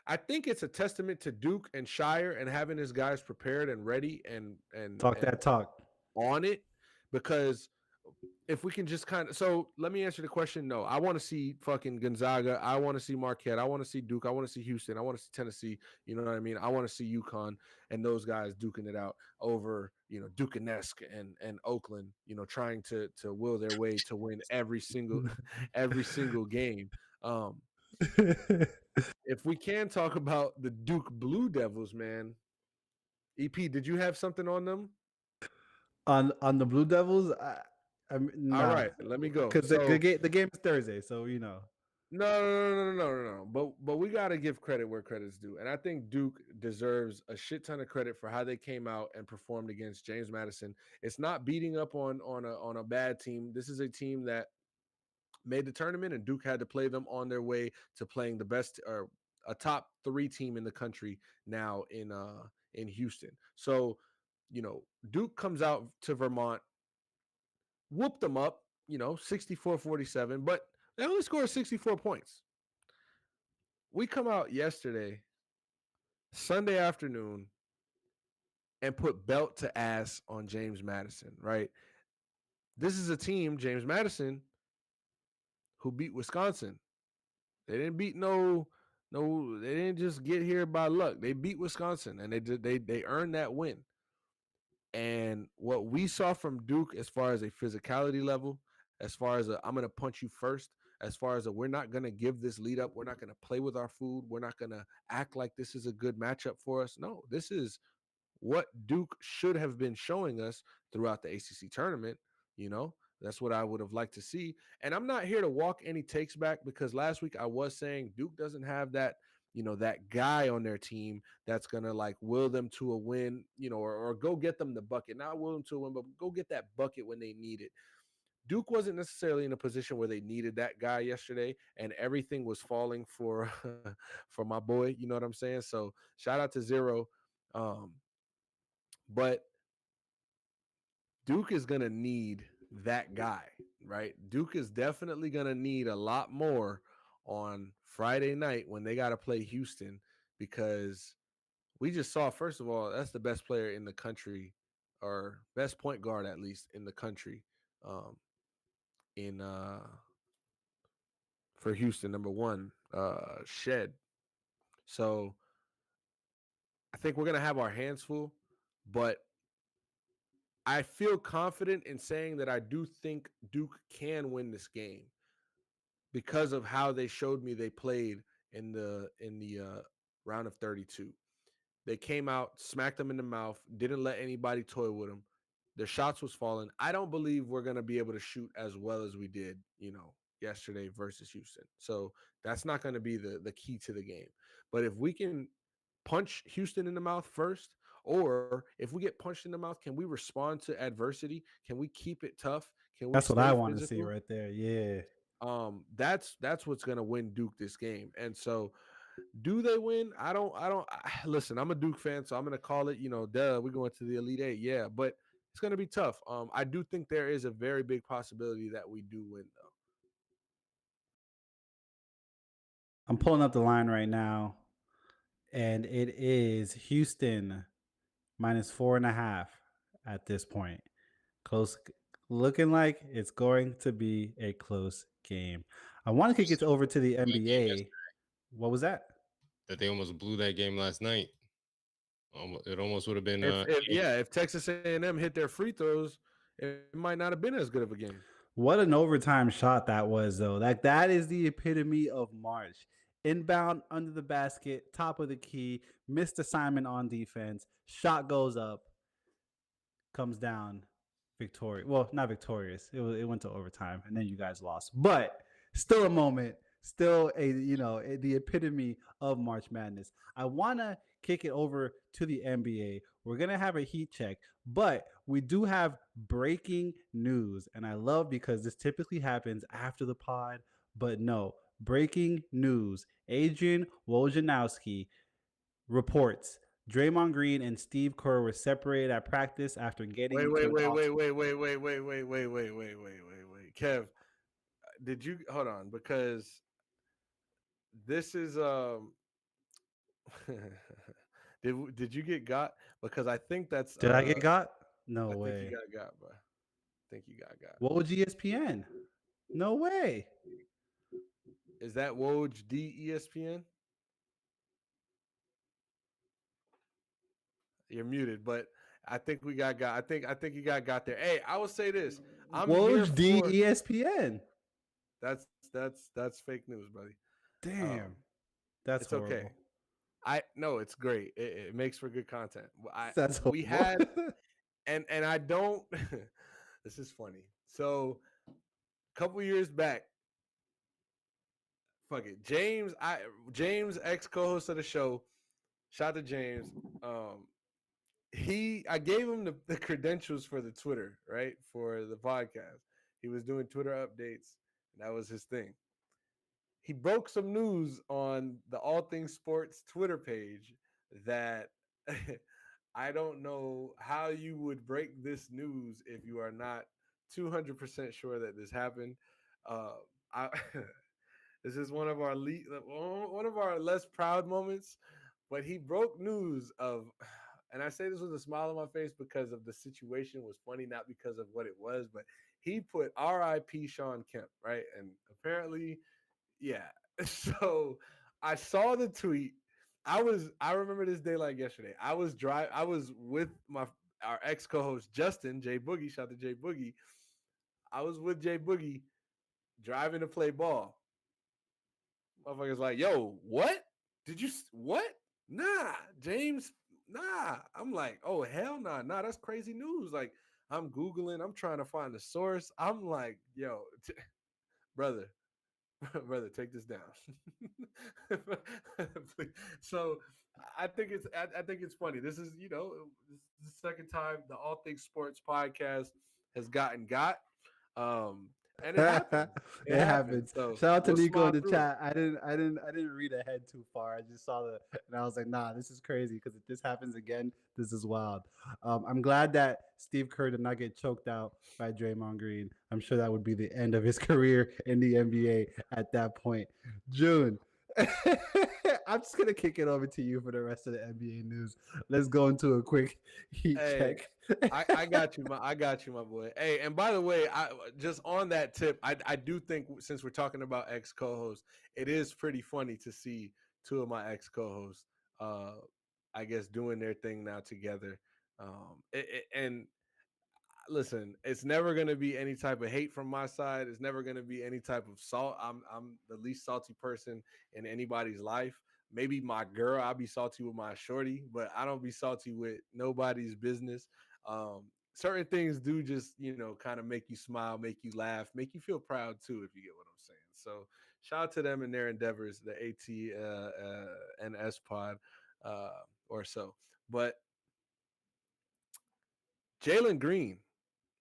I think it's a testament to Duke and Shire and having his guys prepared and ready Talk that and talk. on it, because if we can just kind of, so let me answer the question. No, I want to see fucking Gonzaga. I want to see Marquette. I want to see Duke. I want to see Houston. I want to see Tennessee. You know what I mean? I want to see UConn and those guys duking it out over, Duke-esque and Oakland, trying to will their way to win every single every single game. Um, if we can talk about the Duke Blue Devils, man. EP, did you have something on them? On the Blue Devils, All nah, right, let me go. because So the game is Thursday, so no. But we got to give credit where credit's due, and I think Duke deserves a shit ton of credit for how they came out and performed against James Madison. It's not beating up on a bad team. This is a team that made the tournament, and Duke had to play them on their way to playing the best, or a top 3 team in the country now in Houston. So, Duke comes out to Vermont, whooped them up, 64-47, but they only scored 64 points. We come out yesterday, Sunday afternoon, and put belt to ass on James Madison, right? This is a team, James Madison, who beat Wisconsin. They didn't beat they didn't just get here by luck. They beat Wisconsin, and they earned that win. And what we saw from Duke, as far as a physicality level, as far as I'm going to punch you first, as far as we're not going to give this lead up, we're not going to play with our food, we're not going to act like this is a good matchup for us. No, this is what Duke should have been showing us throughout the ACC tournament. That's what I would have liked to see. And I'm not here to walk any takes back, because last week I was saying Duke doesn't have that, that guy on their team that's going to like will them to a win, or go get them the bucket. Not will them to a win, but go get that bucket when they need it. Duke wasn't necessarily in a position where they needed that guy yesterday, and everything was falling for for my boy. You know what I'm saying? So shout out to Zero. Um, but Duke is going to need that guy, right? Duke is definitely going to need a lot more on Friday night when they got to play Houston, because we just saw, first of all, that's the best player in the country, or best point guard, at least, in the country, in for Houston, number 1, Shed. So I think we're going to have our hands full, but I feel confident in saying that I do think Duke can win this game, because of how they showed me they played in the round of 32. They came out, smacked them in the mouth, didn't let anybody toy with them. Their shots was falling. I don't believe we're going to be able to shoot as well as we did, yesterday versus Houston. So that's not going to be the key to the game. But if we can punch Houston in the mouth first, or if we get punched in the mouth, can we respond to adversity? Can we keep it tough? Can we that's what I stay want to see physical? right there. Yeah, That's what's going to win Duke this game. And so, do they win? Listen, I'm a Duke fan, so I'm going to call it, we're going to the Elite 8. Yeah, but it's going to be tough. I do think there is a very big possibility that we do win, though. I'm pulling up the line right now, and it is Houston -4.5 at this point. Close, looking like it's going to be a close game. I want to kick it over to the NBA. What was that? That they almost blew that game last night. It almost would have been. If Texas A&M hit their free throws, it might not have been as good of a game. What an overtime shot that was, though. That is the epitome of March. Inbound, under the basket, top of the key, missed assignment on defense, shot goes up, comes down, victorious. Well, not victorious. It went to overtime, and then you guys lost. But still a moment, still the epitome of March Madness. I want to kick it over to the NBA. We're going to have a heat check, but we do have breaking news. And I love because this typically happens after the pod, but no, breaking news. Adrian Wojnarowski reports Draymond Green and Steve Kerr were separated at practice after getting Wait, into wait, an wait, off. wait, wait, wait, wait, wait, wait, wait, wait, wait, wait. Kev, did you hold on? Because this is did you get got? Because I think that's Did I get got? No I think you way. got, bro. I think you got. What was ESPN? No way. Is that Woj D ESPN? You're muted, but I think we got. I think you got there. Hey, I will say this. I'm here Woj D for ESPN. that's fake news, buddy. Damn. That's It's okay. horrible. I no, it's great. It makes for good content. That's We horrible. had and I don't. This is funny. So a couple years back, fuck it, James, ex co-host of the show. Shout out to James. I gave him the credentials for the Twitter, right? For the podcast. He was doing Twitter updates, and that was his thing. He broke some news on the All Things Sports Twitter page that I don't know how you would break this news if you are not 200% sure that this happened. I, this is one of our less proud moments, but he broke news of, and I say this with a smile on my face because of the situation was funny, not because of what it was, but he put R.I.P. Sean Kemp, right? And apparently, yeah. So I saw the tweet. I remember this day like yesterday. I was with our ex co-host Justin J Boogie. Shout out to J Boogie. I was with J Boogie driving to play ball. Motherfuckers like, yo, what? Did you what? Nah, James. Nah. I'm like, oh hell nah, that's crazy news. Like, I'm Googling, I'm trying to find the source. I'm like, yo, brother, brother, take this down. So I think it's funny. This is this is the second time the All Things Sports podcast has got. Um, and it happens. It It happens. happens. So Shout out to we'll Nico in slide the through it. chat. I didn't read ahead too far. I just saw and I was like, nah, this is crazy because if this happens again, this is wild. I'm glad that Steve Kerr did not get choked out by Draymond Green. I'm sure that would be the end of his career in the NBA at that point. June. I'm just gonna kick it over to you for the rest of the NBA news. Let's go into a quick heat Hey, check. I got you, my boy. Hey, and by the way, I just on that tip, I do think since we're talking about ex co-hosts, it is pretty funny to see two of my ex co-hosts, I guess, doing their thing now together. And listen, it's never going to be any type of hate from my side. It's never going to be any type of salt. I'm the least salty person in anybody's life. Maybe my girl, I'll be salty with my shorty, but I don't be salty with nobody's business. Certain things do just, kind of make you smile, make you laugh, make you feel proud too, if you get what I'm saying. So shout out to them in their endeavors, the and Spod or so. But Jalen Green,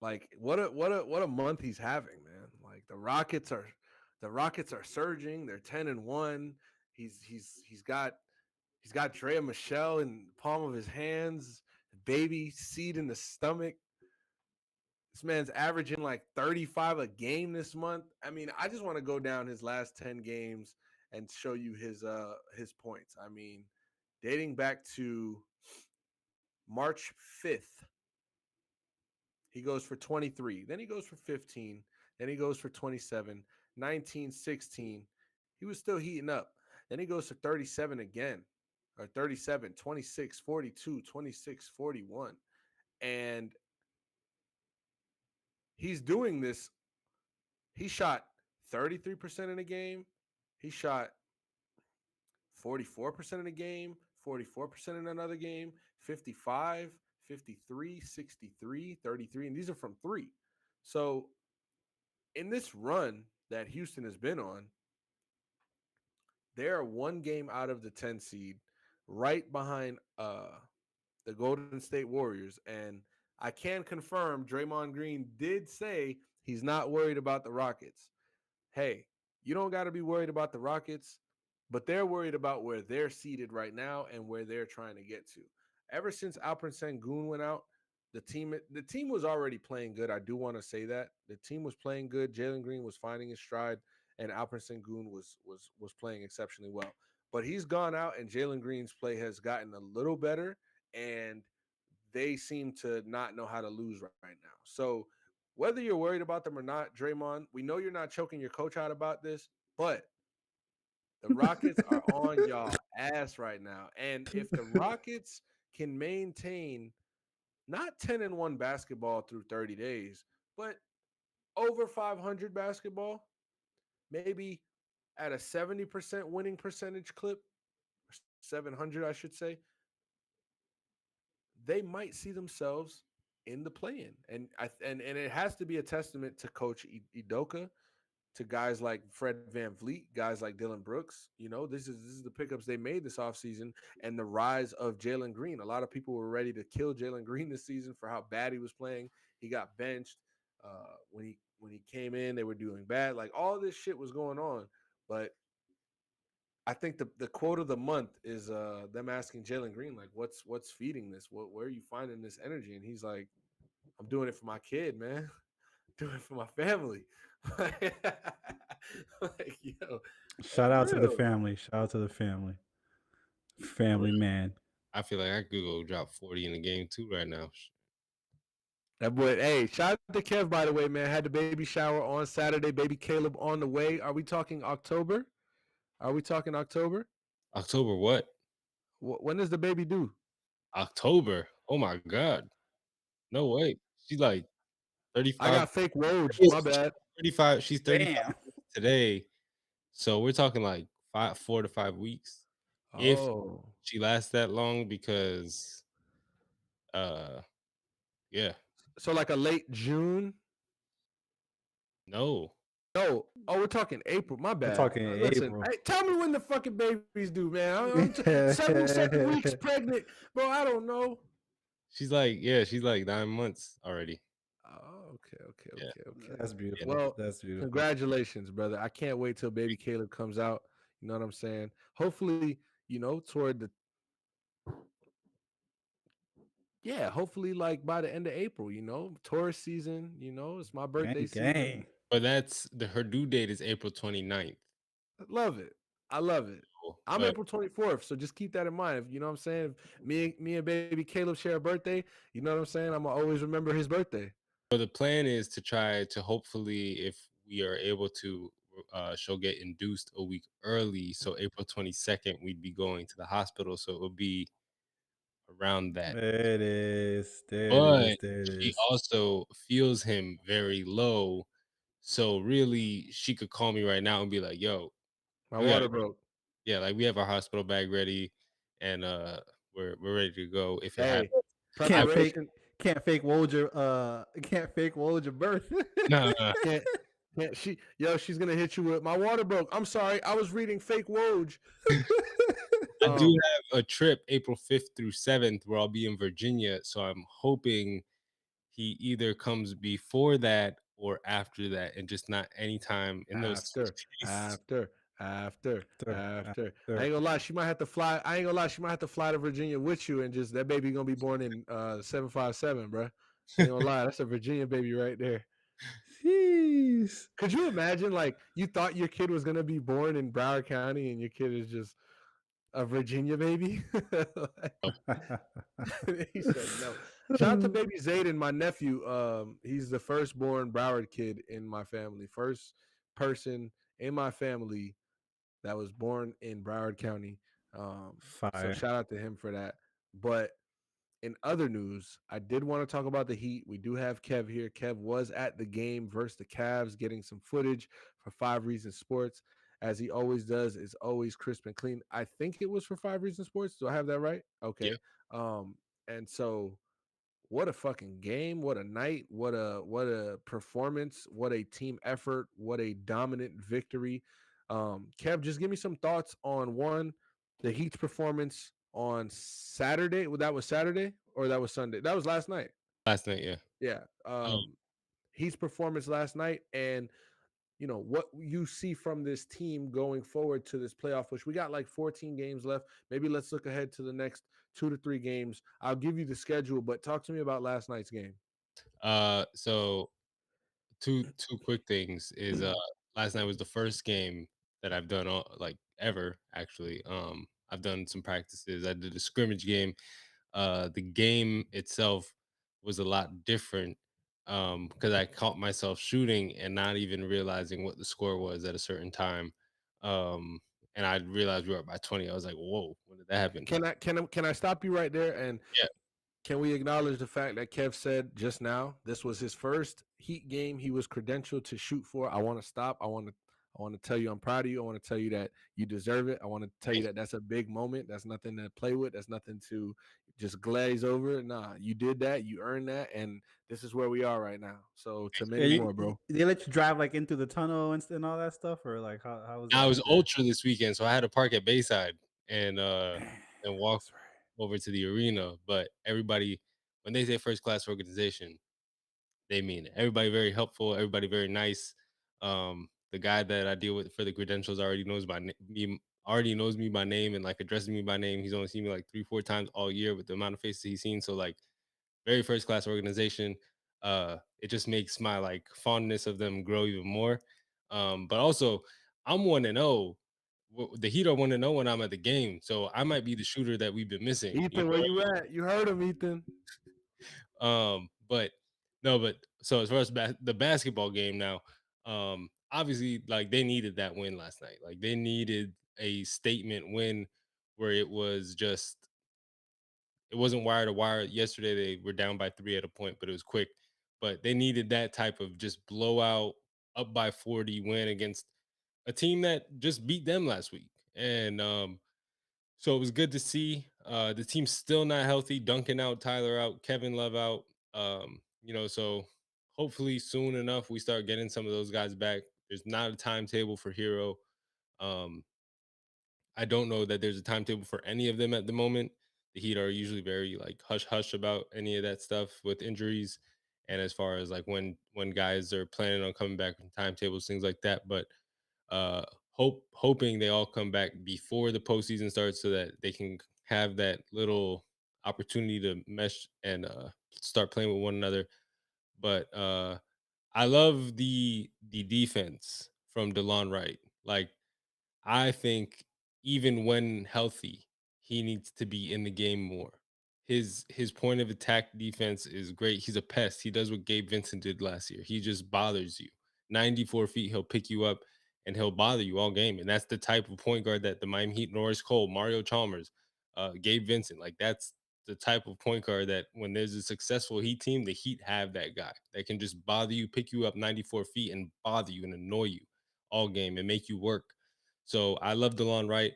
like what a month he's having, man. Like the Rockets are surging. They're 10-1. He's got Drea Michelle in the palm of his hands, baby seed in the stomach. This man's averaging like 35 a game this month. I mean, I just want to go down his last 10 games and show you his points. I mean, dating back to March 5th, he goes for 23. Then he goes for 15. Then he goes for 27, 19, 16. He was still heating up. Then he goes for 37 again, or 37, 26, 42, 26, 41. And he's doing this. He shot 33% in a game. He shot 44% in a game, 44% in another game, 55, 53, 63, 33. And these are from three. So in this run that Houston has been on, They are one game out of the 10 seed, right behind the Golden State Warriors. And I can confirm Draymond Green did say he's not worried about the Rockets. Hey, you don't got to be worried about the Rockets, but they're worried about where they're seated right now and where they're trying to get to. Ever since Alperen Sengun went out, the team was already playing good. I do want to say that the team was playing good. Jalen Green was finding his stride, and Alperen Sengun was playing exceptionally well. But he's gone out, and Jalen Green's play has gotten a little better, and they seem to not know how to lose right now. So whether you're worried about them or not, Draymond, we know you're not choking your coach out about this, but the Rockets are on y'all ass right now. And if the Rockets can maintain not 10-1 basketball through 30 days, but over 500 basketball, maybe at a 70% winning percentage clip, 700, I should say, they might see themselves in the play-in, and it has to be a testament to Coach Idoka, to guys like Fred Van Vliet, guys like Dylan Brooks. You know, this is the pickups they made this offseason and the rise of Jalen Green. A lot of people were ready to kill Jalen Green this season for how bad he was playing. He got benched when he came in. They were doing bad. Like all this shit was going on, but I think the quote of the month is them asking Jalen Green like, what's feeding this? Where are you finding this energy? And he's like, I'm doing it for my kid, man. Doing it for my family. Like, yo, Shout that's out to the real. family. Shout out to the family. Family man. I feel like I could go drop 40 in the game too right now. That boy, hey, shout out to Kev, by the way, man. Had the baby shower on Saturday. Baby Caleb on the way. Are we talking October? Are we talking October? October what? When does the baby due? October. Oh my God. No way. She's like I 35. got fake Woj. Yeah, My she's bad. 35. She's 35 Damn. today. So we're talking like 4 to 5 weeks. If Oh. she lasts that long, because uh yeah. So like a late June? No. No. Oh, we're talking April. My We're bad. talking Listen, April. hey, tell me when the fucking babies do, man. I'm 7 weeks pregnant, bro. I don't know. She's like 9 months already. Oh, Yeah. okay. That's Yeah. beautiful. Well, That's beautiful. congratulations, brother. I can't wait till baby Caleb comes out. You know what I'm saying? Hopefully, toward the hopefully like by the end of April, tourist season, it's my birthday Gang, season. gang. But her due date is April 29th. I love it. I love it. I'm But April 24th, so just keep that in mind. If you know what I'm saying, if me and baby Caleb share a birthday, you know what I'm saying? I'm gonna always remember his birthday. so the plan is to try to, hopefully, if we are able to, she'll get induced a week early. So April 22nd, we'd be going to the hospital. So it would be around that. There it is. There it is. But There it she is. also feels him very low. So really, she could call me right now and be like, yo, My we got, water broke. yeah, like we have our hospital bag ready, and we're ready to go if it happens. Hey, Can't I fake preparation. can't fake Woj your birth. no, Can't, she's gonna hit you with my water broke. I'm sorry, I was reading fake Woj. I do Um, have a trip April 5th through 7th where I'll be in Virginia. So I'm hoping he either comes before that or after that, and just not anytime in those after, 6 days. after, after, After, after. I after. ain't gonna lie, she might have to fly. I ain't gonna lie, she might have to fly to Virginia with you, and just that baby gonna be born in 757, bro. Ain't gonna lie, that's a Virginia baby right there. Jeez. Could you imagine, like, you thought your kid was gonna be born in Broward County, and your kid is just a Virginia baby? He said no. Shout out to baby Zayden, my nephew. He's the firstborn Broward kid in my family. First person in my family that was born in Broward County. So Fire. shout out to him for that. But in other news, I did want to talk about the Heat. We do have Kev here. Kev was at the game versus the Cavs, getting some footage for 5 Reasons Sports. As he always does, is always crisp and clean. I think it was for 5 Reasons Sports. Do I have that right? Yeah. Okay. And so what a fucking game, what a night, what a performance, what a team effort, what a dominant victory. Kev, just give me some thoughts on one, the Heat's performance on Saturday. Well, that was Saturday or that was Sunday? That was last night. Last night, yeah. Yeah. Um, Heat's performance last night, and what you see from this team going forward to this playoff push. We got like 14 games left. Maybe let's look ahead to the next 2 to 3 games. I'll give you the schedule, but talk to me about last night's game. so two quick things is last night was the first game that I've done all like ever actually. I've done some practices. I did a scrimmage game. The game itself was a lot different because I caught myself shooting and not even realizing what the score was at a certain time. Um, and I realized we were up by 20. I was like, "Whoa, when did that happen?" Can I stop you right there? And Yeah, can we acknowledge the fact that Kev said just now this was his first Heat game he was credentialed to shoot for? I want to stop. I want to tell you I'm proud of you. I want to tell you that you deserve it. I want to tell you thank that that's a big moment. That's nothing to play with. That's nothing to just glaze over. Nah, you did that. You earned that, and this is where we are right now. So to Yeah, many more, bro. they let you drive like into the tunnel and all that stuff, or like how was I that was like there? ultra this weekend, so I had to park at Bayside and Man, walk that's right. over to the arena. But everybody, when they say first class organization, they mean it. Everybody very helpful. Everybody very nice. The guy that I deal with for the credentials already knows me by name and like addresses me by name. He's only seen me like 3 4 times all year with the amount of faces he's seen. So like very first class organization. It just makes my like fondness of them grow even more. But also I'm 1-0. The Heat are 1-0 when I'm at the game. So I might be the shooter that we've been missing. Ethan, where you at? You heard him, Ethan. But no, but so as far as the basketball game now, obviously like they needed that win last night. Like they needed a statement win where it wasn't wire to wire. Yesterday they were down by 3 at a point, but it was quick. But they needed that type of just blowout up by 40 win against a team that just beat them last week. And so it was good to see. The team's still not healthy. Duncan out, Tyler out, Kevin Love out. So hopefully soon enough we start getting some of those guys back. There's not a timetable for Hero. Um, I don't know that there's a timetable for any of them at the moment. The Heat are usually very like hush hush about any of that stuff with injuries, and as far as like when guys are planning on coming back from timetables, things like that. But uh hoping they all come back before the postseason starts so that they can have that little opportunity to mesh and start playing with one another. But I love the defense from DeLon Wright. Like I think even when healthy, he needs to be in the game more. His point of attack defense is great. He's a pest. He does what Gabe Vincent did last year. He just bothers you. 94 feet, he'll pick you up and he'll bother you all game. And that's the type of point guard that the Miami Heat, Norris Cole, Mario Chalmers, Gabe Vincent, like that's the type of point guard that when there's a successful Heat team, the Heat have that guy that can just bother you, pick you up 94 feet and bother you and annoy you all game and make you work. So I love DeLon Wright.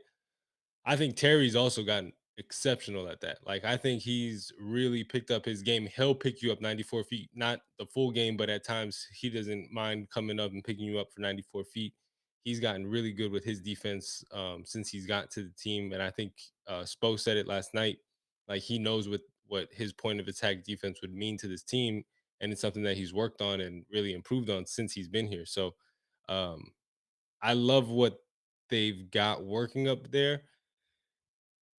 I think Terry's also gotten exceptional at that. Like I think he's really picked up his game. He'll pick you up 94 feet, not the full game, but at times he doesn't mind coming up and picking you up for 94 feet. He's gotten really good with his defense since he's got to the team, and I think Spo said it last night. Like he knows what his point of attack defense would mean to this team, and it's something that he's worked on and really improved on since he's been here. So um, I love what they've got working up there.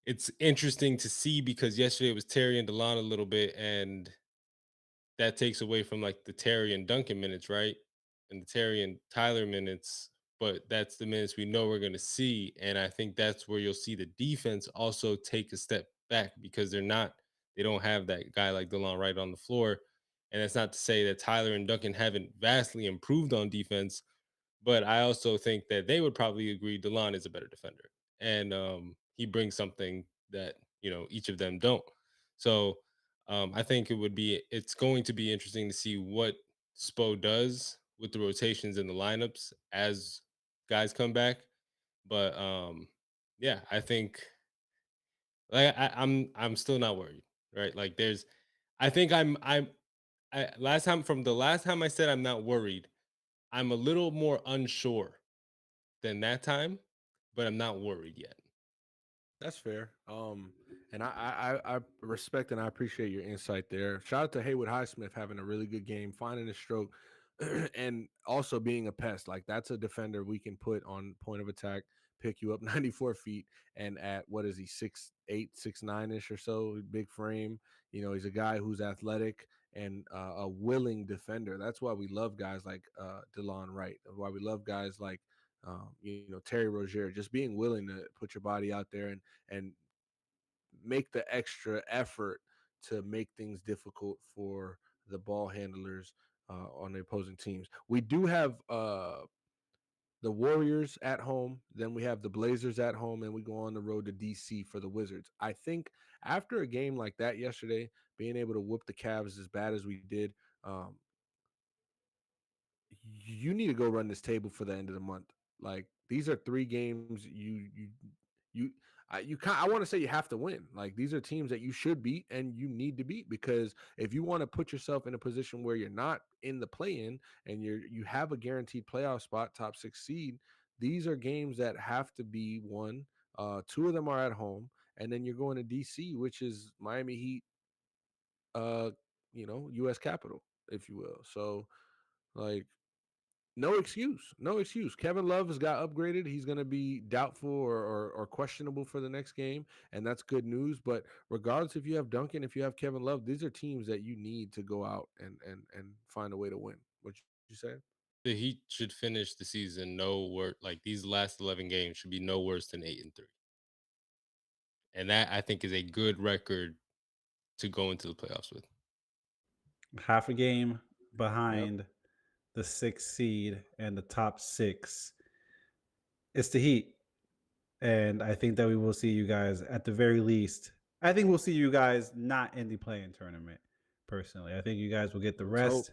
It's interesting to see because yesterday it was Terry and DeLon a little bit, and that takes away from like the Terry and Duncan minutes, right? And the Terry and Tyler minutes, but that's the minutes we know we're going to see. And I think that's where you'll see the defense also take a step back because they don't have that guy like DeLon right on the floor. And that's not to say that Tyler and Duncan haven't vastly improved on defense, but I also think that they would probably agree DeLon is a better defender, and he brings something that each of them don't. So I think it's going to be interesting to see what Spo does with the rotations in the lineups as guys come back. But yeah, I think like I'm still not worried, right? Like I think last time I said I'm not worried, I'm a little more unsure than that time, but I'm not worried yet. That's fair. And I respect and I appreciate your insight there. Shout out to Haywood Highsmith having a really good game, finding a stroke, and also being a pest. Like that's a defender we can put on point of attack, pick you up 94 feet, and at what is he 6'8", 6'9" ish or so, big frame. You know, he's a guy who's athletic and a willing defender. That's why we love guys like DeLon Wright. Why we love guys like you know, Terry Rozier, just being willing to put your body out there and make the extra effort to make things difficult for the ball handlers on the opposing teams. We do have the Warriors at home, then we have the Blazers at home, and we go on the road to DC for the Wizards. I think after a game like that yesterday, being able to whoop the Cavs as bad as we did, um, you need to go run this table for the end of the month. Like these are three games you I want to say you have to win. Like these are teams that you should beat and you need to beat because if you want to put yourself in a position where you're not in the play-in and you have a guaranteed playoff spot, top 6 seed, these are games that have to be won. Two of them are at home, and then you're going to DC, which is Miami Heat, uh, you know, U.S. capital, if you will. So like no excuse. No excuse. Kevin Love has got upgraded. He's going to be doubtful or questionable for the next game, and that's good news. But regardless, if you have Duncan, if you have Kevin Love, these are teams that you need to go out and find a way to win. What you say? The Heat should finish the season no worse. Like these last 11 games should be no worse than 8-3, and that I think is a good record to go into the playoffs with. Half a game Yep. behind the 6th seed and the top 6. It's the Heat. And I think that we will see you guys at the very least. I think we'll see you guys not in the playing tournament, personally. I think you guys will get the Let's hope. rest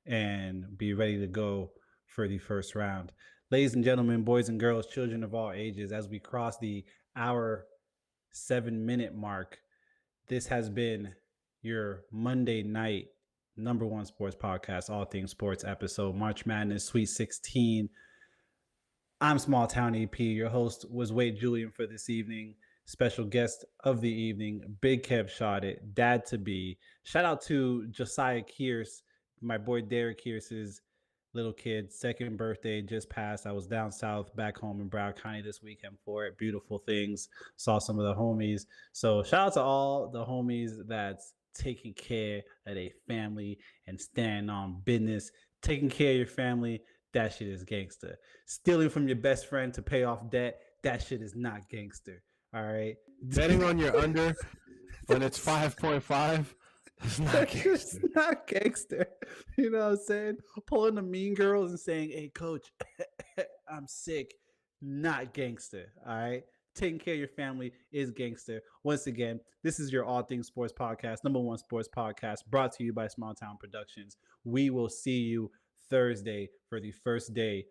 and be ready to go for the first round. Ladies and gentlemen, boys and girls, children of all ages, as we cross the hour 7-minute mark, this has been your Monday night number one sports podcast, All Things Sports episode, March Madness Sweet 16. I'm Small Town EP. Your host was Wade Julian for this evening. Special guest of the evening, Big Kev Shot It, dad to be. Shout out to Josiah Kearse, my boy Derek Kearse's little kid. Second birthday just passed. I was down south, back home in Broward County this weekend for it. Beautiful things. Saw some of the homies. So shout out to all the homies that's taking care of their family and standing on business. Taking care of your family, that shit is gangster. Stealing from your best friend to pay off debt, that shit is not gangster. All right. Betting on your under when it's 5.5 is not That's gangster. just not gangster. You know what I'm saying? Pulling the mean girls and saying, hey, coach, I'm sick. Not gangster. All right. Taking care of your family is gangster. Once again, this is your All Things Sports Podcast, number one sports podcast, brought to you by Small Town Productions. We will see you Thursday for the first day